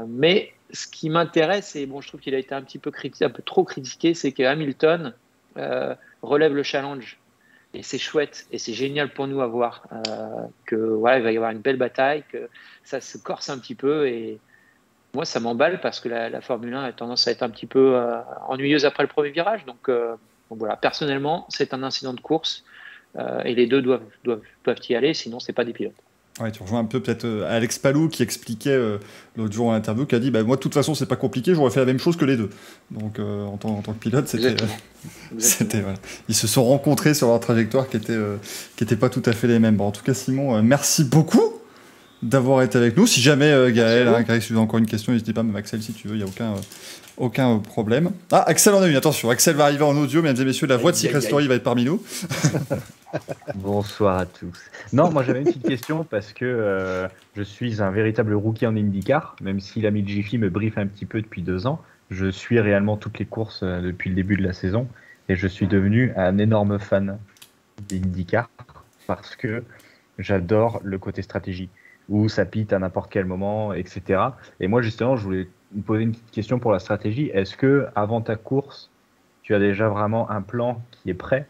Mais ce qui m'intéresse, et bon, je trouve qu'il a été un peu trop critiqué, c'est que Hamilton relève le challenge. Et c'est chouette et c'est génial pour nous à voir que voilà, il va y avoir une belle bataille, que ça se corse un petit peu. Et moi, ça m'emballe parce que la Formule 1 a tendance à être un petit peu ennuyeuse après le premier virage. Donc voilà, personnellement, c'est un incident de course et les deux doivent y aller, sinon c'est pas des pilotes. Ouais, tu rejoins un peu peut-être Alex Palou qui expliquait l'autre jour en interview, qui a dit moi de toute façon c'est pas compliqué, j'aurais fait la même chose que les deux. Donc en tant que pilote, c'était voilà. Ils se sont rencontrés sur leur trajectoire qui était pas tout à fait les mêmes. Bon, en tout cas Simon, merci beaucoup d'avoir été avec nous. Si jamais Gaël, si vous avez encore une question, n'hésitez pas, même Axel si tu veux, il n'y a aucun problème. Ah, Axel en a une, attention, Axel va arriver en audio, mesdames et messieurs, la voix de Secret Story va être parmi nous. Bonsoir à tous. Non, moi j'avais une petite question parce que je suis un véritable rookie en IndyCar, même si l'ami Jiffy me briefe un petit peu depuis 2 ans. Je suis réellement toutes les courses depuis le début de la saison et je suis devenu un énorme fan d'IndyCar parce que j'adore le côté stratégie où ça pite à n'importe quel moment, etc. Et moi justement, je voulais me poser une petite question pour la stratégie. Est-ce que avant ta course, tu as déjà vraiment un plan qui est prêt?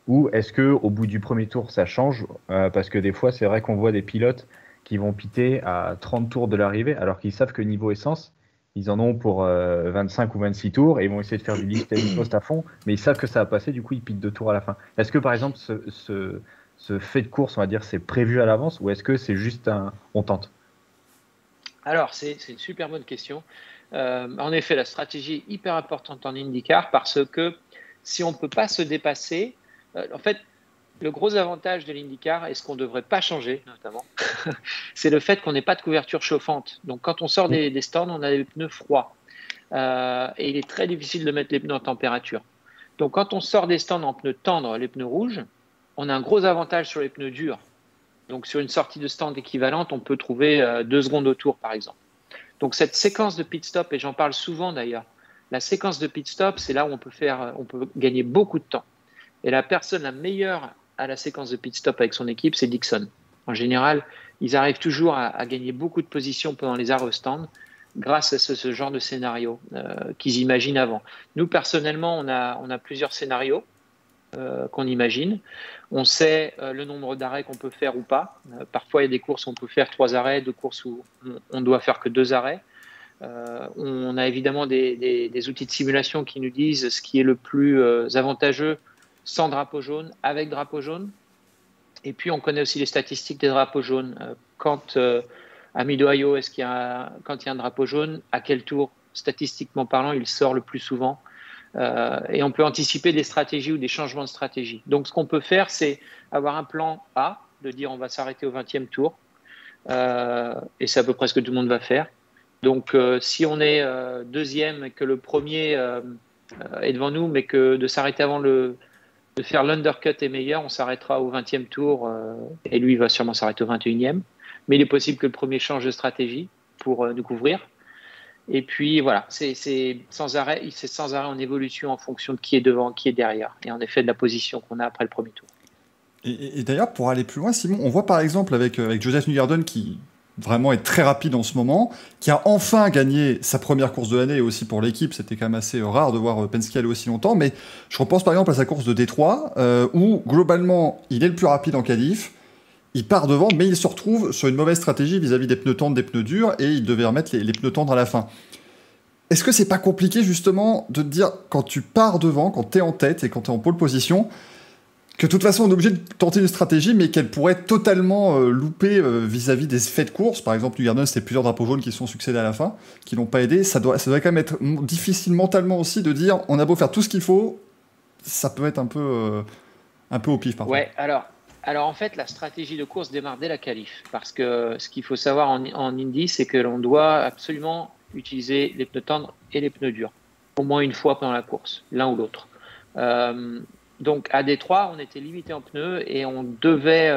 Ou est-ce qu'au bout du premier tour, ça change? Parce que des fois, c'est vrai qu'on voit des pilotes qui vont piter à 30 tours de l'arrivée, alors qu'ils savent que niveau essence, ils en ont pour 25 ou 26 tours et ils vont essayer de faire du lift and post à fond, mais ils savent que ça va passer, du coup ils piquent 2 tours à la fin. Est-ce que par exemple ce fait de course, on va dire, c'est prévu à l'avance ou est-ce que c'est juste on tente? Alors, c'est une super bonne question. En effet, la stratégie est hyper importante en IndyCar parce que si on ne peut pas se dépasser, en fait, le gros avantage de l'IndyCar, et ce qu'on ne devrait pas changer notamment, c'est le fait qu'on n'ait pas de couverture chauffante. Donc, quand on sort des stands, on a des pneus froids. Et il est très difficile de mettre les pneus en température. Donc, quand on sort des stands en pneus tendres, les pneus rouges, on a un gros avantage sur les pneus durs. Donc, sur une sortie de stand équivalente, on peut trouver 2 secondes au tour, par exemple. Donc, cette séquence de pit stop, et j'en parle souvent d'ailleurs, la séquence de pit stop, c'est là où on peut gagner beaucoup de temps. Et la personne la meilleure à la séquence de pit stop avec son équipe, c'est Dixon. En général, ils arrivent toujours à gagner beaucoup de positions pendant les arrêts au stand grâce à ce genre de scénario qu'ils imaginent avant. Nous, personnellement, on a plusieurs scénarios qu'on imagine. On sait le nombre d'arrêts qu'on peut faire ou pas. Parfois, il y a des courses où on peut faire 3 arrêts, 2 courses où on doit faire que 2 arrêts. On a évidemment des outils de simulation qui nous disent ce qui est le plus avantageux sans drapeau jaune, avec drapeau jaune. Et puis, on connaît aussi les statistiques des drapeaux jaunes. Quand à Mid-Ohio, quand il y a un drapeau jaune, à quel tour, statistiquement parlant, il sort le plus souvent? Et on peut anticiper des stratégies ou des changements de stratégie. Donc, ce qu'on peut faire, c'est avoir un plan A, de dire on va s'arrêter au 20e tour. Et c'est à peu près ce que tout le monde va faire. Donc, si on est deuxième et que le premier est devant nous, mais que de s'arrêter avant de faire l'undercut est meilleur, on s'arrêtera au 20e tour et lui va sûrement s'arrêter au 21e. Mais il est possible que le premier change de stratégie pour nous couvrir. Et puis voilà, c'est sans arrêt en évolution en fonction de qui est devant, qui est derrière, et en effet de la position qu'on a après le premier tour. Et d'ailleurs, pour aller plus loin, Simon, on voit par exemple avec Joseph Newgarden qui vraiment est très rapide en ce moment, qui a enfin gagné sa première course de l'année, et aussi pour l'équipe, c'était quand même assez rare de voir Penske aller aussi longtemps, mais je repense par exemple à sa course de Détroit, où globalement, il est le plus rapide en qualif, il part devant, mais il se retrouve sur une mauvaise stratégie vis-à-vis des pneus tendres, des pneus durs, et il devait remettre les pneus tendres à la fin. Est-ce que c'est pas compliqué justement de te dire, quand tu pars devant, quand t'es en tête et quand t'es en pole position, que de toute façon on est obligé de tenter une stratégie, mais qu'elle pourrait totalement louper vis-à-vis des faits de course? Par exemple, Newgarden, c'était plusieurs drapeaux jaunes qui sont succédés à la fin, qui l'ont pas aidé. Ça doit quand même être difficile mentalement aussi de dire, on a beau faire tout ce qu'il faut, ça peut être un peu au pif parfois. Ouais, alors en fait, la stratégie de course démarre dès la qualif, parce que ce qu'il faut savoir en Indy, c'est que l'on doit absolument utiliser les pneus tendres et les pneus durs, au moins une fois pendant la course, l'un ou l'autre. Donc à Détroit, on était limité en pneus et on devait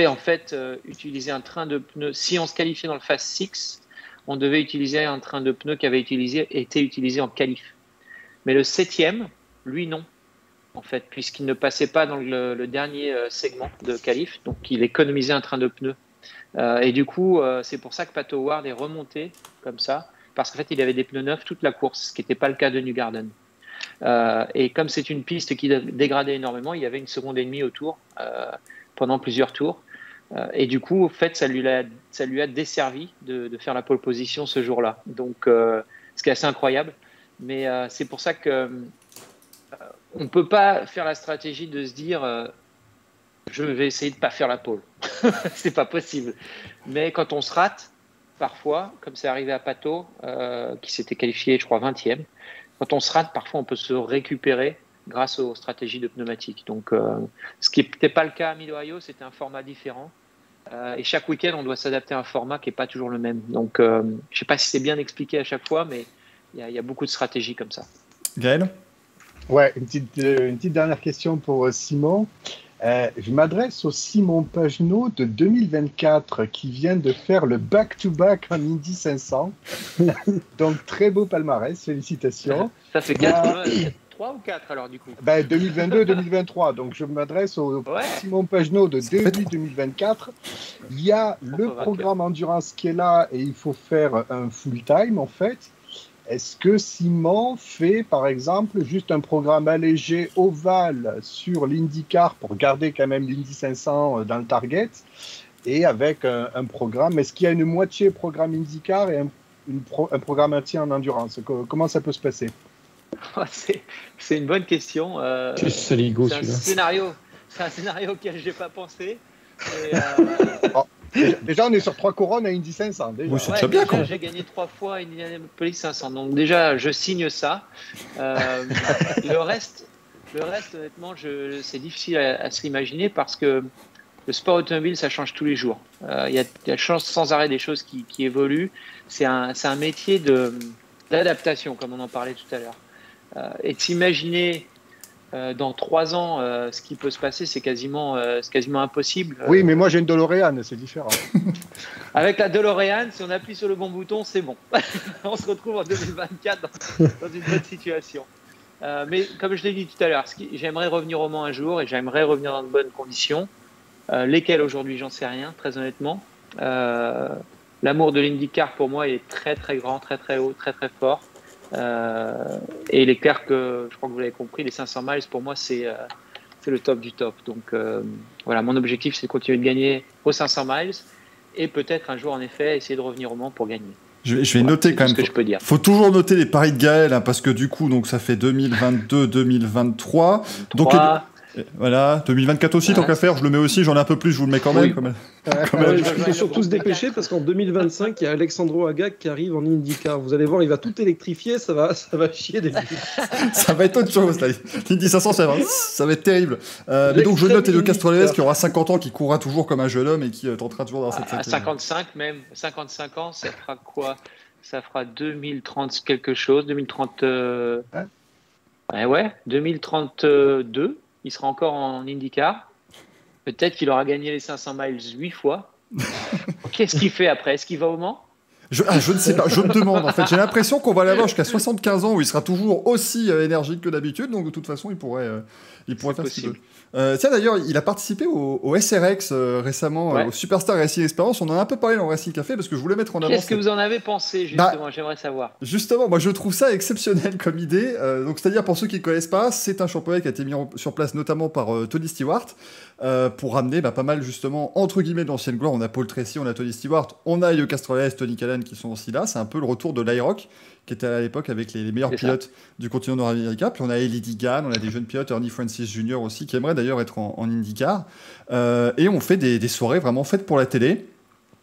en fait utiliser un train de pneus. Si on se qualifiait dans le Fast 6, on devait utiliser un train de pneus qui avait été utilisé en qualif. Mais le 7e, lui non, en fait, puisqu'il ne passait pas dans le dernier segment de qualif, donc il économisait un train de pneus. Et du coup, c'est pour ça que Pat Howard est remonté comme ça, parce qu'en fait, il avait des pneus neufs toute la course, ce qui n'était pas le cas de Newgarden. Et comme c'est une piste qui dégradait énormément, il y avait 1,5 seconde au tour pendant plusieurs tours. Et du coup, en fait, ça lui a desservi de faire la pole position ce jour-là. Donc, ce qui est assez incroyable. Mais c'est pour ça que on ne peut pas faire la stratégie de se dire je vais essayer de ne pas faire la pole. C'est pas possible. Mais quand on se rate, parfois, comme c'est arrivé à Pato, qui s'était qualifié, je crois, 20e, quand on se rate, parfois on peut se récupérer grâce aux stratégies de pneumatiques. Donc, ce qui n'était pas le cas à Mid-Ohio, c'était un format différent. Et chaque week-end, on doit s'adapter à un format qui n'est pas toujours le même. Donc, je ne sais pas si c'est bien expliqué à chaque fois, mais il y a beaucoup de stratégies comme ça. Gaël ? Ouais, une petite dernière question pour Simon. Je m'adresse au Simon Pagenaud de 2024 qui vient de faire le back-to-back en Indy 500. Donc, très beau palmarès, félicitations. Ça fait 3 ou 4 alors du coup 2022-2023. Donc, je m'adresse au Simon Pagenaud de début 2024. Il y a le programme Endurance qui est là et il faut faire un full-time en fait. Est-ce que Simon fait, par exemple, juste un programme allégé ovale sur l'IndyCar pour garder quand même l'Indy 500 dans le target et avec un programme, est-ce qu'il y a une moitié programme IndyCar et un programme entier en endurance. Comment ça peut se passer? C'est une bonne question. C'est saligo, c'est un scénario auquel je n'ai pas pensé. Et, déjà, on est sur 3 couronnes à Indy 500. Déjà. Oui, c'est très bien. J'ai gagné 3 fois à Indianapolis 500. Donc déjà, je signe ça. Le reste, honnêtement, c'est difficile à se l'imaginer parce que le sport automobile, ça change tous les jours. Il y a sans arrêt des choses qui évoluent. C'est un métier d'adaptation, comme on en parlait tout à l'heure. Et de s'imaginer dans 3 ans ce qui peut se passer, c'est quasiment impossible. Oui, mais moi j'ai une DeLorean, c'est différent. Avec la DeLorean, si on appuie sur le bon bouton, c'est bon. On se retrouve en 2024 dans une bonne situation. Mais comme je l'ai dit tout à l'heure, j'aimerais revenir au Mans un jour et j'aimerais revenir dans de bonnes conditions. Lesquelles aujourd'hui, j'en sais rien, très honnêtement. L'amour de l'IndyCar pour moi est très très grand, très très haut, très très fort. Et il est clair que, je crois que vous l'avez compris, les 500 miles pour moi c'est le top du top. Donc voilà, mon objectif c'est de continuer de gagner aux 500 miles et peut-être un jour en effet essayer de revenir au Mans pour gagner. Je vais noter quand même. Ce que je peux dire. Faut toujours noter les paris de Gaël, hein, parce que du coup, donc ça fait 2022-2023. Donc voilà, 2024 aussi, tant qu'à faire, je le mets aussi, j'en ai un peu plus, je vous le mets quand même. Oui. Il faut surtout se dépêcher parce qu'en 2025, il y a Alexandro Agag qui arrive en IndyCar. Vous allez voir, il va tout électrifier, ça va chier des Ça va être autre chose, là. L'Indy 500, ça va être terrible. Mais donc, je note Helio Castroneves qui aura 50 ans, qui courra toujours comme un jeune homme et qui tentera toujours dans cette... À 55 même, 55 ans, ça fera quoi? Ça fera 2030 quelque chose, 2030... Ouais, 2032. Il sera encore en IndyCar. Peut-être qu'il aura gagné les 500 miles 8 fois. Qu'est-ce qu'il fait après? Est-ce qu'il va au Mans? Je ne sais pas, je me demande en fait. J'ai l'impression qu'on va l'avoir jusqu'à 75 ans où il sera toujours aussi énergique que d'habitude. Donc de toute façon, il pourrait faire ce qu'il veut. Tiens d'ailleurs, il a participé au SRX récemment, au Superstar Racing Experience. On en a un peu parlé dans Racing Café parce que je voulais mettre en avant. Qu'est-ce que vous en avez pensé justement? J'aimerais savoir. Justement, moi je trouve ça exceptionnel comme idée. Donc c'est-à-dire pour ceux qui ne connaissent pas, c'est un championnat qui a été mis sur place notamment par Tony Stewart pour ramener pas mal justement entre guillemets d'ancienne gloire. On a Paul Tracy, on a Tony Stewart, on a Helio Castroneves, Tony Kanaan qui sont aussi là. C'est un peu le retour de l'IROC qui était à l'époque avec les meilleurs pilotes du continent nord-américain. Puis on a Eli Digan, on a des jeunes pilotes, Ernie Francis Jr. aussi, qui aimeraient d'ailleurs être en IndyCar. Et on fait des soirées vraiment faites pour la télé.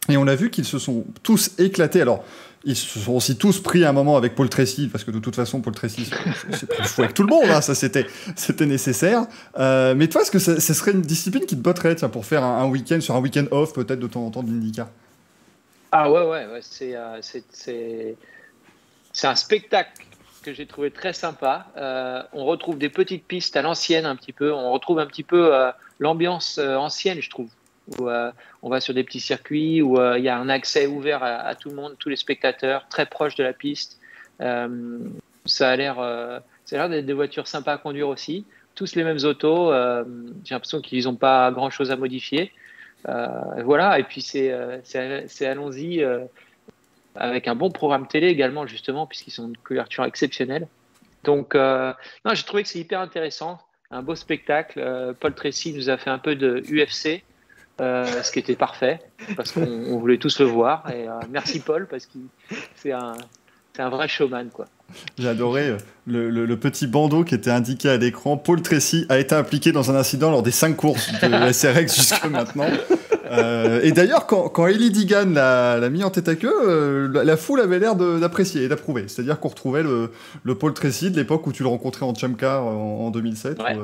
Et on a vu qu'ils se sont tous éclatés. Alors, ils se sont aussi tous pris un moment avec Paul Tracy, parce que de toute façon, Paul Tracy, c'est plus fou avec tout le monde, hein, ça c'était nécessaire. Mais toi, est-ce que ce serait une discipline qui te botterait pour faire un week-end, sur un week-end off peut-être de temps en temps de l'IndyCar? Ah ouais, c'est un spectacle que j'ai trouvé très sympa. On retrouve des petites pistes à l'ancienne un petit peu. On retrouve un petit peu l'ambiance ancienne, je trouve. Où on va sur des petits circuits où il y a un accès ouvert à tout le monde, tous les spectateurs, très proche de la piste. Ça a l'air d'être des voitures sympas à conduire aussi. Tous les mêmes autos. J'ai l'impression qu'ils n'ont pas grand-chose à modifier. Voilà. Et puis c'est allons-y. Avec un bon programme télé également, justement, puisqu'ils sont une couverture exceptionnelle. Donc, non, j'ai trouvé que c'est hyper intéressant, un beau spectacle. Paul Tracy nous a fait un peu de UFC, ce qui était parfait, parce qu'on voulait tous le voir. Et merci Paul, parce que c'est un vrai showman, quoi. J'ai adoré le petit bandeau qui était indiqué à l'écran. Paul Tracy a été impliqué dans un incident lors des 5 courses de SRX jusque maintenant. Et d'ailleurs, quand Eli Digan l'a mis en tête à queue, la foule avait l'air d'apprécier et d'approuver. C'est-à-dire qu'on retrouvait le Paul Tracy de l'époque où tu le rencontrais en Champ Car en 2007. Ouais.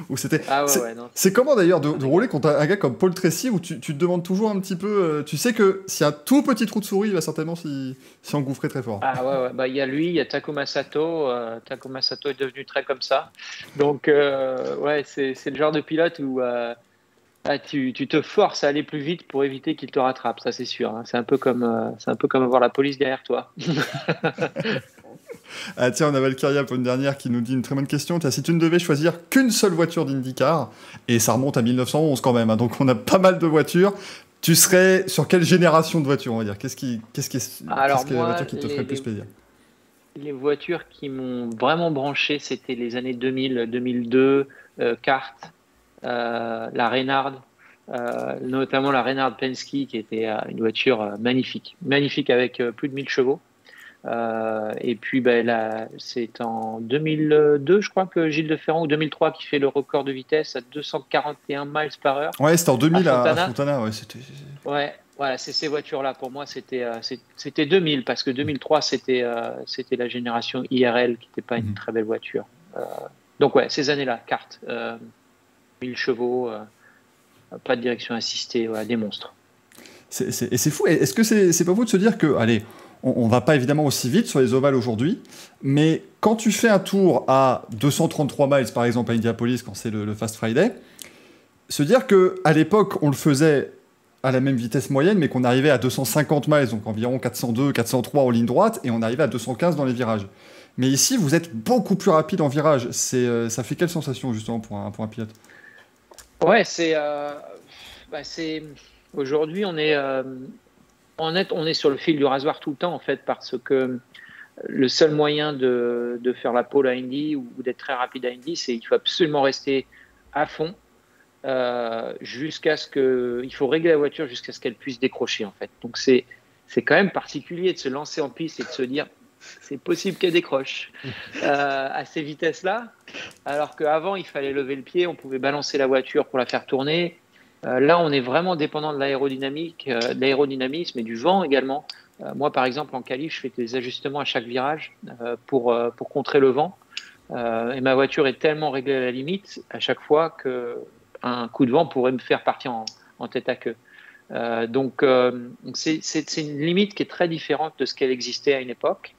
Où c'était. Ah ouais, c'est comment d'ailleurs de rouler contre un gars comme Paul Tracy où tu te demandes toujours un petit peu. Tu sais que s'il y a un tout petit trou de souris, il va certainement s'y engouffrer très fort. Ah ouais. Il y a lui, il y a Takuma Sato. Takuma Sato est devenu très comme ça. Donc, ouais, c'est le genre de pilote où. Tu te forces à aller plus vite pour éviter qu'il te rattrape, ça c'est sûr. Hein. C'est un peu comme avoir la police derrière toi. Ah tiens, on a Valkyria pour une dernière qui nous dit une très bonne question. Si tu ne devais choisir qu'une seule voiture d'IndyCar, et ça remonte à 1911 quand même, hein, donc on a pas mal de voitures, tu serais sur quelle génération de voitures, on va dire? Qu'est-ce qui est la voiture qui te ferait plus plaisir? Les voitures qui m'ont vraiment branché, c'était les années 2000, 2002, Kart. La Reynard, notamment la Reynard Penske qui était une voiture magnifique avec plus de 1000 chevaux. Et puis c'est en 2002 je crois que Gilles de Ferrand ou 2003 qui fait le record de vitesse à 241 miles par heure. Ouais, c'était en 2000 à Fontana. Ouais, ouais, voilà, c'est ces voitures-là. Pour moi, c'était 2000 parce que 2003 c'était la génération IRL qui n'était pas une très belle voiture. Donc ouais, ces années-là, kart, 1000 chevaux, pas de direction assistée, des monstres. Et c'est fou. Est-ce que c'est pas vous de se dire que, allez, on va pas évidemment aussi vite sur les ovales aujourd'hui, mais quand tu fais un tour à 233 miles, par exemple, à Indianapolis, quand c'est le Fast Friday, se dire qu'à l'époque, on le faisait à la même vitesse moyenne, mais qu'on arrivait à 250 miles, donc environ 402, 403 en ligne droite, et on arrivait à 215 dans les virages. Mais ici, vous êtes beaucoup plus rapide en virage. Ça fait quelle sensation, justement, pour un pilote ? Ouais, aujourd'hui, on est sur le fil du rasoir tout le temps, en fait, parce que le seul moyen de faire la pole à Indy ou d'être très rapide à Indy, c'est qu'il faut absolument rester à fond jusqu'à ce que... Il faut régler la voiture jusqu'à ce qu'elle puisse décrocher, en fait. Donc, c'est quand même particulier de se lancer en piste et de se dire c'est possible qu'elle décroche à ces vitesses-là, alors qu'avant, il fallait lever le pied, on pouvait balancer la voiture pour la faire tourner. Là, on est vraiment dépendant de de l'aérodynamisme et du vent également. Moi, par exemple, en qualif, je fais des ajustements à chaque virage pour contrer le vent. Et ma voiture est tellement réglée à la limite à chaque fois qu'un coup de vent pourrait me faire partir en tête à queue. Donc, c'est une limite qui est très différente de ce qu'elle existait à une époque.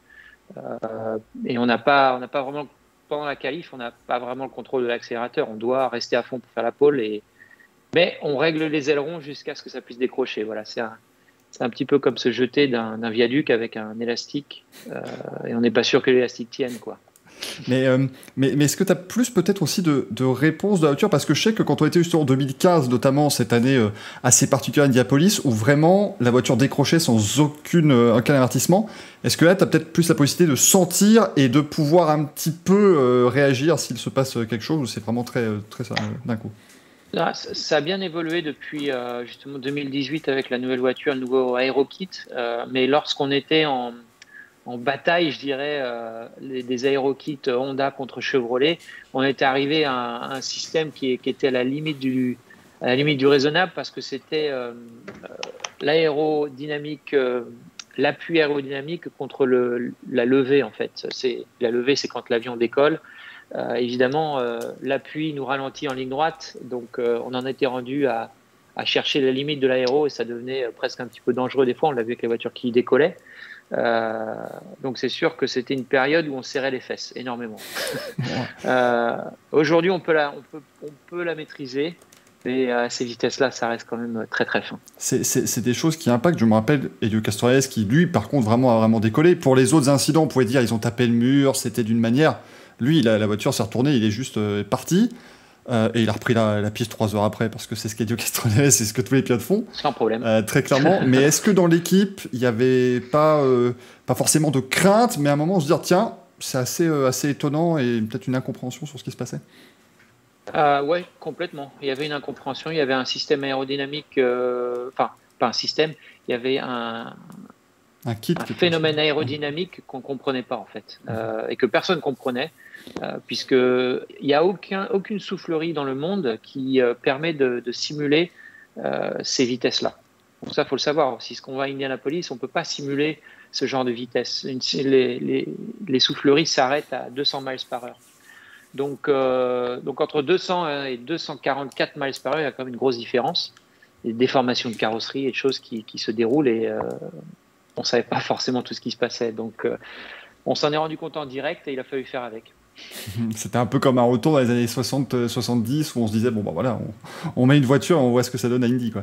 Et on n'a pas vraiment, pendant la qualif, on n'a pas vraiment le contrôle de l'accélérateur. On doit rester à fond pour faire la pole mais on règle les ailerons jusqu'à ce que ça puisse décrocher. Voilà, c'est un petit peu comme se jeter d'un viaduc avec un élastique et on n'est pas sûr que l'élastique tienne, quoi. Mais est-ce que tu as plus peut-être aussi de réponses de la voiture ? Parce que je sais que quand on était justement en 2015, notamment cette année assez particulière à Indianapolis, où vraiment la voiture décrochait sans aucun avertissement, est-ce que là tu as peut-être plus la possibilité de sentir et de pouvoir un petit peu réagir s'il se passe quelque chose, ou c'est vraiment très, très d'un coup ? Là, ça a bien évolué depuis justement 2018 avec la nouvelle voiture, le nouveau AeroKit. Mais lorsqu'on était en bataille, je dirais, des AeroKit Honda contre Chevrolet, on était arrivé à un système qui était à la limite du raisonnable parce que c'était l'aérodynamique, l'appui aérodynamique contre la levée en fait. La levée, c'est quand l'avion décolle. Évidemment, l'appui nous ralentit en ligne droite, donc on en était rendu à chercher la limite de l'aéro et ça devenait presque un petit peu dangereux des fois. On l'a vu avec les voitures qui décollaient. Donc c'est sûr que c'était une période où on serrait les fesses énormément. Aujourd'hui, on peut la maîtriser. Et à ces vitesses-là, ça reste quand même très très fin. C'est des choses qui impactent. Je me rappelle Elio Castroneves qui, lui, par contre, a vraiment décollé. Pour les autres incidents, on pouvait dire ils ont tapé le mur, c'était d'une manière. Lui, la voiture s'est retournée, il est juste parti. Et il a repris la piste 3 heures après, parce que c'est ce qu'Elio Castroneves, c'est ce que tous les pilotes font. Sans problème. Très clairement. Mais est-ce que dans l'équipe, il n'y avait pas forcément de crainte, mais à un moment, on se dit, tiens, c'est assez étonnant et peut-être une incompréhension sur ce qui se passait ? Oui, complètement. Il y avait une incompréhension, il y avait un système aérodynamique, pas un système, il y avait un phénomène aérodynamique qu'on ne comprenait pas en fait, et que personne ne comprenait, puisqu'il n'y a aucune soufflerie dans le monde qui permet de simuler ces vitesses-là. Donc ça, il faut le savoir. Si on va à Indianapolis, on ne peut pas simuler ce genre de vitesse. Les souffleries s'arrêtent à 200 miles par heure. Donc entre 200 et 244 miles par heure, il y a quand même une grosse différence. Des déformations de carrosserie et des choses qui se déroulent et on ne savait pas forcément tout ce qui se passait. Donc on s'en est rendu compte en direct et il a fallu faire avec. C'était un peu comme un retour dans les années 60-70 où on se disait, bon bah voilà, on met une voiture et on voit ce que ça donne à Indy, quoi.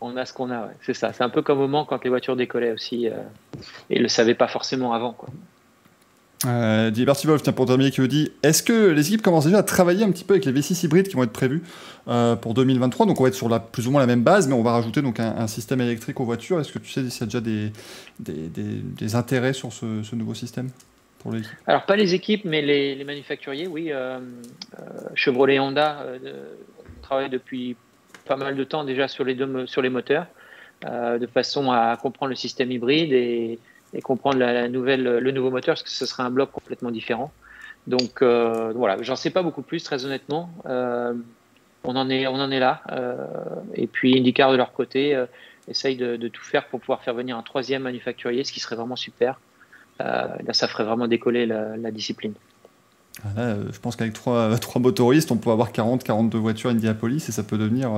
On a ce qu'on a, ouais. C'est ça. C'est un peu comme au moment quand les voitures décollaient aussi et ils ne le savaient pas forcément avant, quoi. Liberty Wolf, tiens, pour terminer, qui me dit, est-ce que les équipes commencent déjà à travailler un petit peu avec les V6 hybrides qui vont être prévus pour 2023 ? Donc on va être sur plus ou moins la même base, mais on va rajouter donc un système électrique aux voitures. Est-ce que tu sais s'il y a déjà des intérêts sur ce nouveau système pour les équipes ? Alors pas les équipes, mais les manufacturiers, oui. Chevrolet et Honda travaillent depuis pas mal de temps déjà sur les moteurs, de façon à comprendre le système hybride et comprendre le nouveau moteur, parce que ce sera un bloc complètement différent. Donc voilà, j'en sais pas beaucoup plus, très honnêtement. On en est là. Et puis IndyCar de leur côté essaye de tout faire pour pouvoir faire venir un troisième manufacturier, ce qui serait vraiment super. Là, ça ferait vraiment décoller la discipline. Là, je pense qu'avec trois motoristes, on peut avoir 42 voitures Indianapolis et ça peut devenir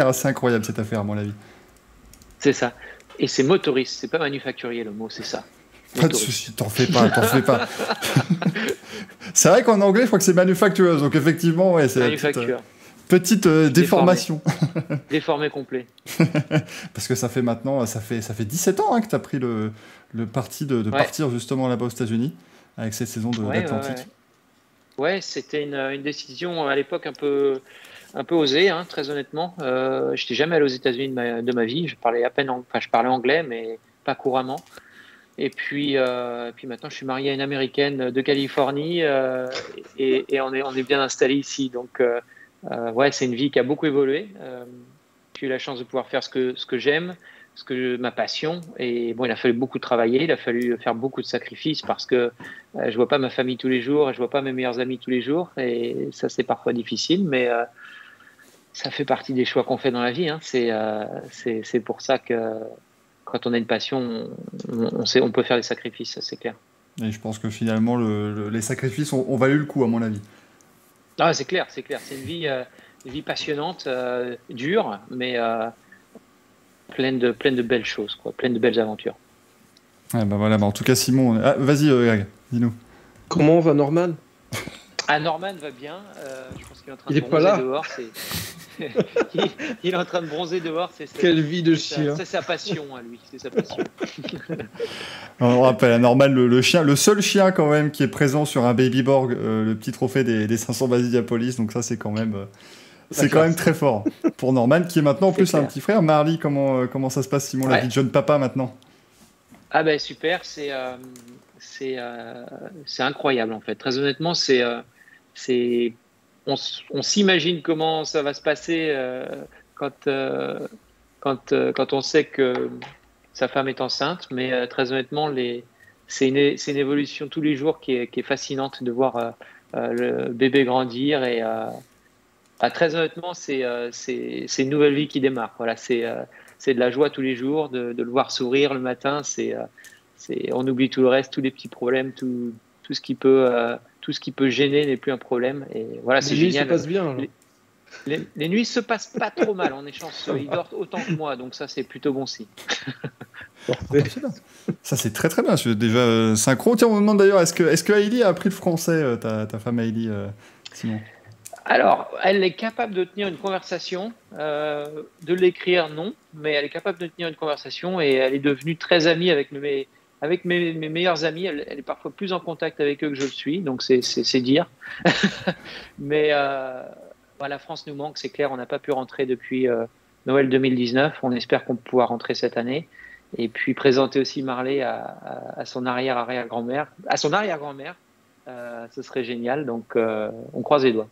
assez incroyable cette affaire, à mon avis. C'est ça. Et c'est motoriste, c'est pas manufacturier le mot, c'est ça. Pas de souci, t'en fais pas. C'est vrai qu'en anglais, je crois que c'est manufactureuse, donc effectivement, ouais, c'est petite déformation. Déformé complet. Parce que ça fait 17 ans que tu as pris le parti de partir justement là-bas aux États-Unis avec cette saison d'Atlantique. Ouais, c'était une décision à l'époque un peu osée, hein, très honnêtement. Je n'étais jamais allé aux États-Unis de ma vie. Je parlais anglais, mais pas couramment. Et puis maintenant, je suis marié à une Américaine de Californie et on est bien installé ici. Donc, c'est une vie qui a beaucoup évolué. J'ai eu la chance de pouvoir faire ce que j'aime, ma passion. Et bon, il a fallu beaucoup travailler, il a fallu faire beaucoup de sacrifices parce que je vois pas ma famille tous les jours, et je vois pas mes meilleurs amis tous les jours. Et ça, c'est parfois difficile, mais ça fait partie des choix qu'on fait dans la vie. Hein. C'est pour ça que quand on a une passion, on peut faire des sacrifices, ça c'est clair. Et je pense que finalement, les sacrifices ont valu le coup, à mon avis. Ah, c'est clair. C'est une vie passionnante, dure, mais pleine de belles choses, quoi, pleine de belles aventures. Ouais, voilà, en tout cas, Simon... vas-y, Greg, dis-nous. Comment va Norman ? Norman va bien. Je pense qu'il est en train de bronzer dehors. Il est en train de bronzer dehors. Quelle vie de chien. C'est sa passion à lui. C'est sa passion. On rappelle à Norman le chien, le seul chien quand même qui est présent sur un Baby Borg, le petit trophée des 500 Indianapolis. Donc ça, c'est quand même très fort pour Norman, qui est maintenant en plus un petit frère. Marley, comment ça se passe, Simon, la vie de jeune papa maintenant ? Ah ben super, c'est incroyable en fait. Très honnêtement, on s'imagine comment ça va se passer quand on sait que sa femme est enceinte, mais très honnêtement, c'est une évolution tous les jours qui est fascinante de voir le bébé grandir et très honnêtement, c'est une nouvelle vie qui démarre. Voilà, c'est de la joie tous les jours, de le voir sourire le matin. On oublie tout le reste, tous les petits problèmes, tout ce qui peut gêner n'est plus un problème. Et voilà, c'est génial. Les nuits se passent bien. Les nuits se passent pas trop mal, on est chanceux. Ils dorment autant que moi, donc ça c'est plutôt bon signe. Ça c'est très très bien. Je suis déjà synchro. Tiens, on me demande d'ailleurs, est-ce que Hailey a appris le français, ta femme Hailey, Simon ? Alors, elle est capable de tenir une conversation, de l'écrire non, mais elle est capable de tenir une conversation et elle est devenue très amie avec mes meilleurs amis. Elle est parfois plus en contact avec eux que je le suis, donc c'est dire. Mais la France nous manque, c'est clair. On n'a pas pu rentrer depuis Noël 2019. On espère qu'on pourra rentrer cette année. Et puis présenter aussi Marley à son arrière-grand-mère. À son arrière-grand-mère, ce serait génial. Donc on croise les doigts.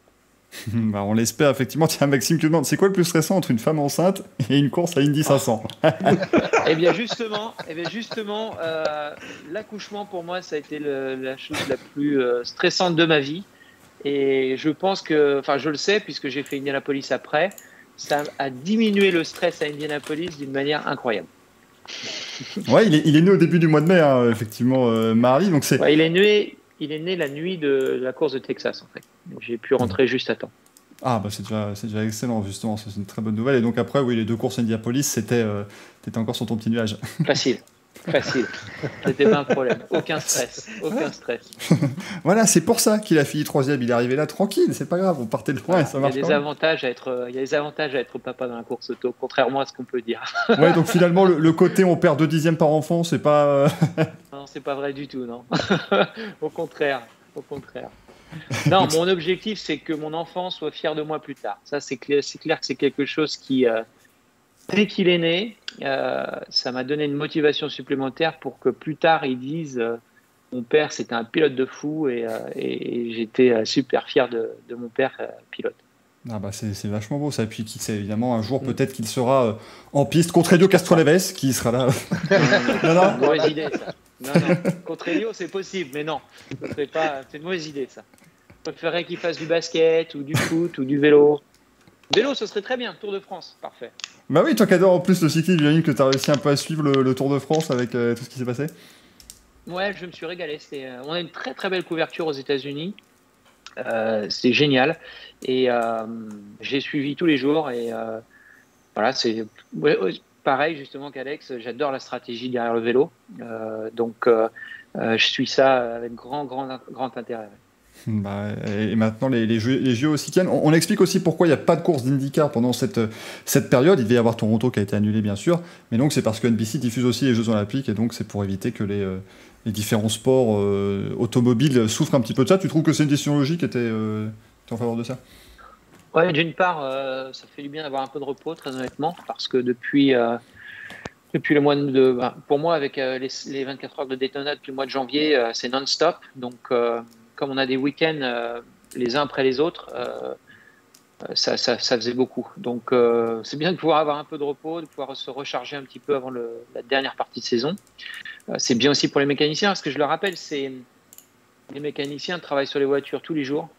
On l'espère effectivement. Tiens, Maxime qui demande, c'est quoi le plus stressant entre une femme enceinte et une course à Indy 500 ? Eh bien justement, l'accouchement pour moi ça a été la chose la plus stressante de ma vie. Et je pense je le sais puisque j'ai fait Indianapolis après, ça a diminué le stress à Indianapolis d'une manière incroyable. Ouais, il est né au début du mois de mai, hein, effectivement, Marley. Donc c'est. Ouais, il est né la nuit de la course de Texas, en fait. Donc, j'ai pu rentrer juste à temps. Ah, c'est déjà excellent, justement. C'est une très bonne nouvelle. Et donc, après, oui, les 2 courses Indianapolis, t'étais encore sur ton petit nuage. Facile. C'était pas un problème. Aucun stress. Voilà, c'est pour ça qu'il a fini 3e. Il est arrivé là tranquille, c'est pas grave. On partait de loin et ça marche. Il y a des avantages à être papa dans la course auto, contrairement à ce qu'on peut dire. Ouais, donc finalement, le côté on perd 2 dixièmes par enfant, c'est pas. Non, c'est pas vrai du tout, non. Au contraire. Non, mon objectif, c'est que mon enfant soit fier de moi plus tard. Ça, c'est clair que c'est quelque chose qui, dès qu'il est né, ça m'a donné une motivation supplémentaire pour que plus tard, ils disent mon père, c'était un pilote de fou et j'étais super fier de mon père pilote. Ah bah c'est vachement beau ça, et puis qui sait, évidemment un jour peut-être qu'il sera en piste contre Elio Castroneves qui sera là. Non, mauvaise idée ça. Non, contre Elio c'est possible, mais non, c'est une mauvaise idée ça. Je préférerais qu'il fasse du basket ou du foot ou du vélo. Vélo ce serait très bien, Tour de France, parfait. Bah oui, toi qui adores en plus le cyclisme, j'imagine que tu as réussi un peu à suivre le Tour de France avec tout ce qui s'est passé. Ouais, je me suis régalé. On a une très très belle couverture aux États-Unis. C'est génial. Et j'ai suivi tous les jours. Et voilà, c'est pareil justement qu'Alex. J'adore la stratégie derrière le vélo. Donc je suis ça avec grand intérêt. Bah, et maintenant les jeux aussi tiennent. On explique aussi pourquoi il n'y a pas de course d'IndyCar pendant cette période. Il devait y avoir Toronto qui a été annulé bien sûr, mais donc c'est parce que NBC diffuse aussi les Jeux Olympiques et donc c'est pour éviter que les différents sports automobiles souffrent un petit peu de ça. Tu trouves que c'est une décision logique et t'es en faveur de ça? Ouais, d'une part, ça fait du bien d'avoir un peu de repos, très honnêtement, parce que depuis le mois de, pour moi, avec les 24 heures de Daytona depuis le mois de janvier, c'est non-stop. Donc, comme on a des week-ends les uns après les autres, ça faisait beaucoup. Donc, c'est bien de pouvoir avoir un peu de repos, de pouvoir se recharger un petit peu avant la dernière partie de saison. C'est bien aussi pour les mécaniciens, parce que je le rappelle, les mécaniciens travaillent sur les voitures tous les jours.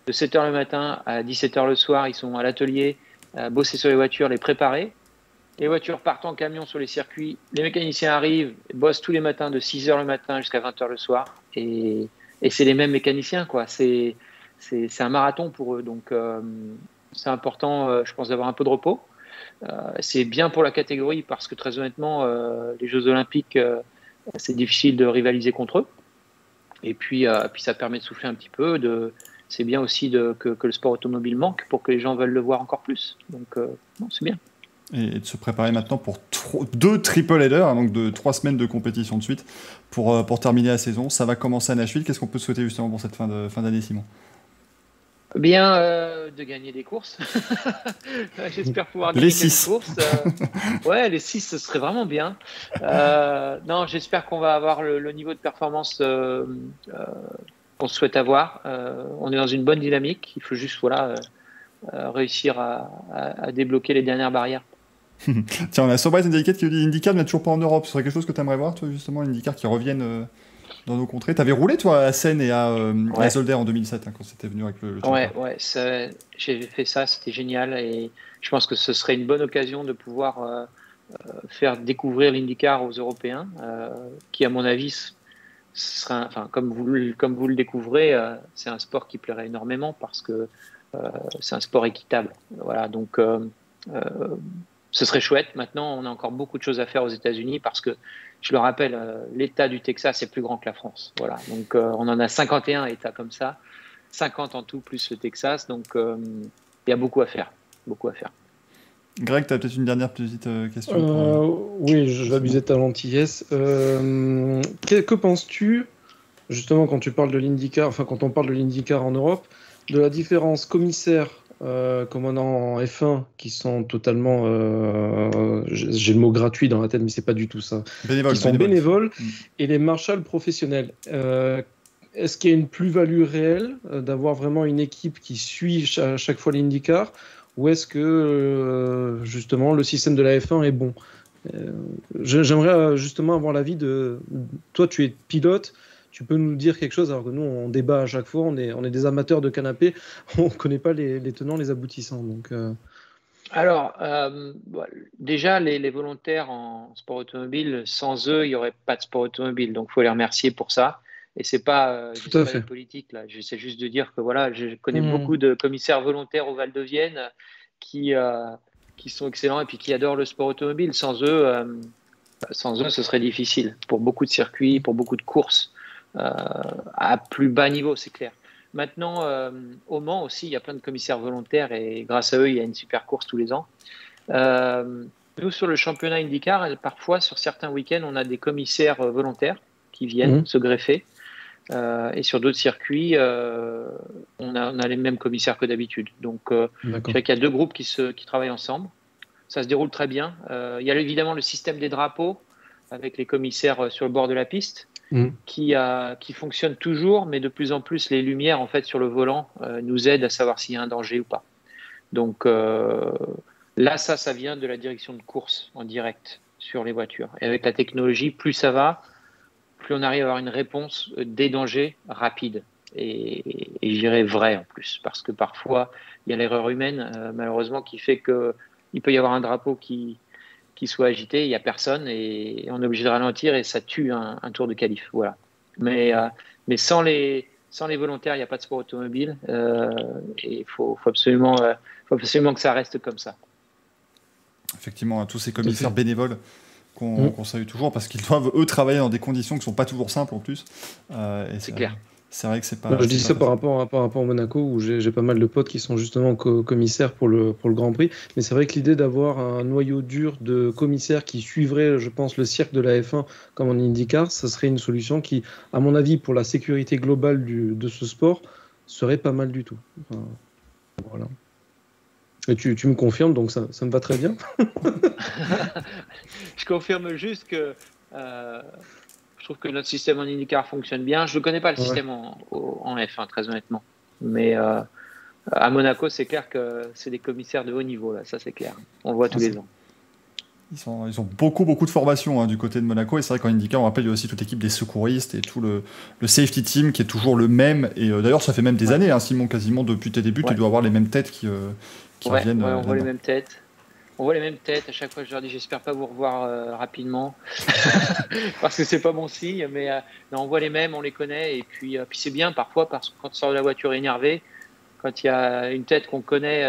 De 7h le matin à 17h le soir, ils sont à l'atelier, bosser sur les voitures, les préparer. Les voitures partent en camion sur les circuits. Les mécaniciens arrivent, bossent tous les matins de 6h le matin jusqu'à 20h le soir. Et c'est les mêmes mécaniciens, quoi. C'est un marathon pour eux. Donc, c'est important, je pense, d'avoir un peu de repos. C'est bien pour la catégorie parce que, très honnêtement, les Jeux Olympiques, c'est difficile de rivaliser contre eux. Et puis ça permet de souffler un petit peu. C'est bien aussi que le sport automobile manque pour que les gens veulent le voir encore plus. Donc, c'est bien. Et de se préparer maintenant pour 2 triple headers, donc de 3 semaines de compétition de suite pour terminer la saison. Ça va commencer à Nashville. Qu'est-ce qu'on peut souhaiter justement pour cette fin d'année, Simon? Bien, de gagner des courses. J'espère pouvoir gagner quelques courses. Ouais, les 6, ce serait vraiment bien. Non, j'espère qu'on va avoir le niveau de performance qu'on souhaite avoir. On est dans une bonne dynamique. Il faut juste réussir à débloquer les dernières barrières. Tiens, on a Sobright Indicated qui dit IndyCar n'est toujours pas en Europe. Ce serait quelque chose que tu aimerais voir, toi, justement, l'IndyCar qui revienne dans nos contrées. Tu avais roulé, toi, à Seine et à Zolder en 2007, quand c'était venu avec le Ouais, j'ai fait ça, c'était génial. Et je pense que ce serait une bonne occasion de pouvoir faire découvrir l'IndyCar aux Européens, qui, à mon avis, sera, comme vous le découvrez, c'est un sport qui plairait énormément parce que c'est un sport équitable. Voilà, donc ce serait chouette. Maintenant, on a encore beaucoup de choses à faire aux États-Unis parce que, je le rappelle, l'État du Texas est plus grand que la France. Voilà, donc on en a 51 États comme ça, 50 en tout plus le Texas. Donc il y a beaucoup à faire. Greg, tu as peut-être une dernière petite question Oui, je vais abuser de ta gentillesse. Que penses-tu, justement, quand tu parles de l'IndyCar, quand on parle de l'IndyCar en Europe, de la différence commissaire commandants en F1 qui sont totalement, j'ai le mot gratuit dans la tête, mais c'est pas du tout ça, qui sont bénévoles, et les marshals professionnels. Est-ce qu'il y a une plus-value réelle d'avoir vraiment une équipe qui suit à chaque fois l'IndyCar, ou est-ce que justement le système de la F1 est bon? J'aimerais justement avoir l'avis de... Toi, tu es pilote. Tu peux nous dire quelque chose, alors que nous, on débat à chaque fois, on est des amateurs de canapé, on ne connaît pas les tenants, les aboutissants. Donc, Alors, déjà, les volontaires en sport automobile, sans eux, il n'y aurait pas de sport automobile. Donc, il faut les remercier pour ça. Et ce n'est pas, pas la politique, là. J'essaie juste de dire que voilà, je connais beaucoup de commissaires volontaires au Val de Vienne qui sont excellents et puis qui adorent le sport automobile. Sans eux, ce serait difficile pour beaucoup de circuits, pour beaucoup de courses. À plus bas niveau, c'est clair. Maintenant, au Mans aussi, il y a plein de commissaires volontaires et grâce à eux, il y a une super course tous les ans. Nous, sur le championnat IndyCar, parfois, sur certains week-ends, on a des commissaires volontaires qui viennent se greffer. Et sur d'autres circuits, on a les mêmes commissaires que d'habitude. Donc, je dirais qu'il y a 2 groupes qui travaillent ensemble. Ça se déroule très bien. Il y a évidemment le système des drapeaux avec les commissaires sur le bord de la piste. Qui fonctionne toujours, mais de plus en plus les lumières en fait sur le volant nous aident à savoir s'il y a un danger ou pas. Donc là, ça vient de la direction de course en direct sur les voitures. Et avec la technologie, plus ça va, plus on arrive à avoir une réponse des dangers rapide. Et je dirais vrai en plus, parce que parfois, il y a l'erreur humaine, malheureusement, qui fait qu'il peut y avoir un drapeau qui soit agité, il n'y a personne, et on est obligé de ralentir, et ça tue un tour de qualif. Voilà. Mais sans les volontaires, il n'y a pas de sport automobile, et il faut absolument que ça reste comme ça. Effectivement, tous ces commissaires bénévoles qu'on salue toujours, parce qu'ils doivent, eux, travailler dans des conditions qui ne sont pas toujours simples en plus. C'est clair. C'est vrai que c'est pas. Je dis ça par rapport à Monaco, où j'ai pas mal de potes qui sont justement commissaires pour le Grand Prix. Mais c'est vrai que l'idée d'avoir un noyau dur de commissaires qui suivrait, je pense, le cirque de la F1 comme en IndyCar, ça serait une solution qui, à mon avis, pour la sécurité globale de ce sport, serait pas mal du tout. Enfin, voilà. Et tu me confirmes, donc ça me va très bien. Je confirme juste que je trouve que notre système en IndyCar fonctionne bien. Je ne connais pas le système en F1, très honnêtement. Mais à Monaco, c'est clair que c'est des commissaires de haut niveau, là. Ça c'est clair. On le voit tous les ans. Ils ont beaucoup de formation du côté de Monaco, et c'est vrai qu'en IndyCar, on rappelle, il y a aussi toute l'équipe des secouristes et tout le safety team qui est toujours le même. Et d'ailleurs, ça fait même des années, Simon, quasiment depuis tes débuts, tu dois avoir les mêmes têtes qui reviennent. On voit les mêmes têtes. On voit les mêmes têtes. À chaque fois, je leur dis, j'espère pas vous revoir rapidement, parce que c'est pas bon signe. Mais non, on voit les mêmes, on les connaît, et puis c'est bien parfois, parce que quand on sort de la voiture énervé, quand il y a une tête qu'on connaît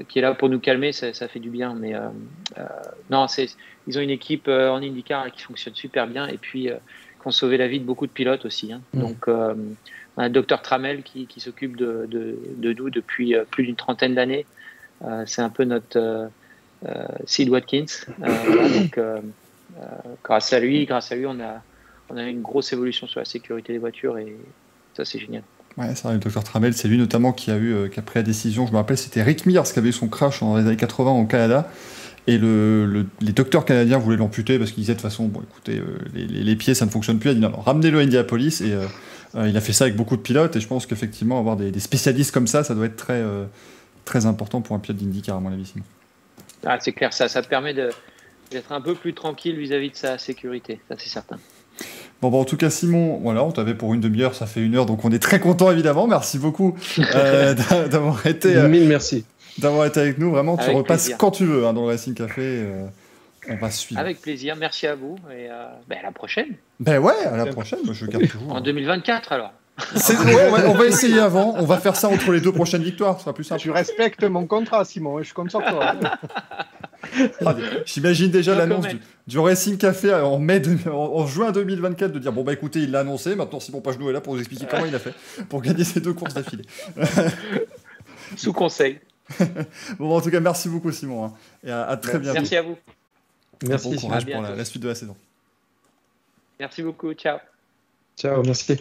qui est là pour nous calmer, ça fait du bien. Mais non, ils ont une équipe en IndyCar qui fonctionne super bien, et puis qui ont sauvé la vie de beaucoup de pilotes aussi. Donc, on a le Dr Trammell qui s'occupe de nous depuis plus d'une trentaine d'années. C'est un peu notre Sid Watkins. Donc, grâce à lui, on a une grosse évolution sur la sécurité des voitures, et ça, c'est génial. Ouais, c'est vrai, le Dr Trammell, c'est lui notamment qui a pris la décision. Je me rappelle, c'était Rick Mears qui avait eu son crash dans les années 80 au Canada. Et les docteurs canadiens voulaient l'amputer parce qu'ils disaient de toute façon, bon, écoutez, les pieds, ça ne fonctionne plus. Il a dit non, ramenez-le à Indianapolis. Et il a fait ça avec beaucoup de pilotes. Et je pense qu'effectivement, avoir des spécialistes comme ça doit être très, très important pour un pilote d'IndyCar, à mon avis. Ah, c'est clair, ça permet d'être un peu plus tranquille vis-à-vis de sa sécurité, ça c'est certain. Bon, en tout cas, Simon, voilà, on t'avait pour une demi-heure, ça fait 1 heure, donc on est très content évidemment. Merci beaucoup d'avoir été. Mille merci. D'avoir été avec nous, vraiment, tu repasses plaisir. quand tu veux dans le Racing Café, on va suivre. Avec plaisir, merci à vous, et à la prochaine. Ben ouais, à la prochaine, moi je garde toujours. En 2024 alors. On va essayer avant, on va faire ça entre les 2 prochaines victoires, ce sera plus simple. Tu respectes mon contrat, Simon, et je compte sur toi. J'imagine déjà l'annonce du Racing Café en juin 2024, de dire bon bah écoutez, il l'a annoncé, maintenant Simon Pagenaud est là pour vous expliquer comment il a fait pour gagner ces 2 courses d'affilée. Sous conseil. Bon, en tout cas, merci beaucoup Simon, et à très bientôt. Merci à vous. Merci. Bon courage pour la suite de la saison. Merci beaucoup, ciao. Ciao, merci.